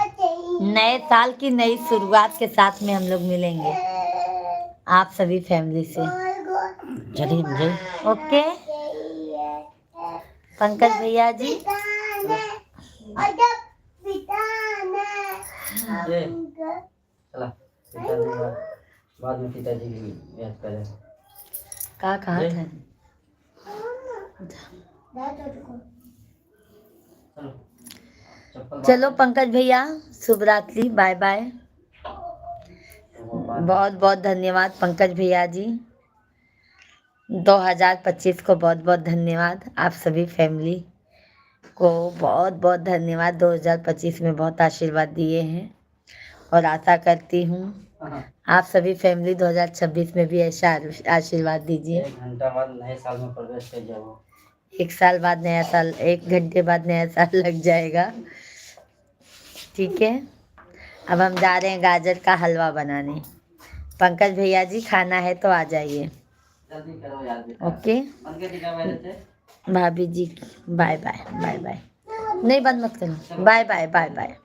नए साल की नई शुरुआत के साथ में हम लोग मिलेंगे आप सभी फैमिली से। चलिए मुझे ओके पंकज भैया जी और जब पिताने ये चला पिताजी बाद में पिताजी की याद करें। कहा ये? था चलो चप्पल चलो पंकज भैया, शुभ रात्रि, बाय बाय। बहुत बहुत धन्यवाद पंकज भैया जी। 2025 को बहुत बहुत धन्यवाद। आप सभी फैमिली को बहुत बहुत धन्यवाद। 2025 में बहुत आशीर्वाद दिए हैं और आशा करती हूँ आप सभी फैमिली 2026 में भी ऐसा आशीर्वाद दीजिए। 1 घंटा बाद नए साल में प्रवेश कर जाओ। 1 साल बाद नया साल, 1 घंटे बाद नया साल लग जाएगा। ठीक है, अब हम जा रहे हैं गाजर का हलवा बनाने। पंकज भैया जी खाना है तो आ जाइए। जल्दी करो यार बेटा। ओके बंद कर दिखा मेरे से। भाभी जी, बाय बाय बाय बाय। नहीं बंद मत करो, बाय बाय बाय बाय।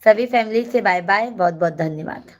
सभी फैमिली से बाय बाय, बहुत बहुत धन्यवाद।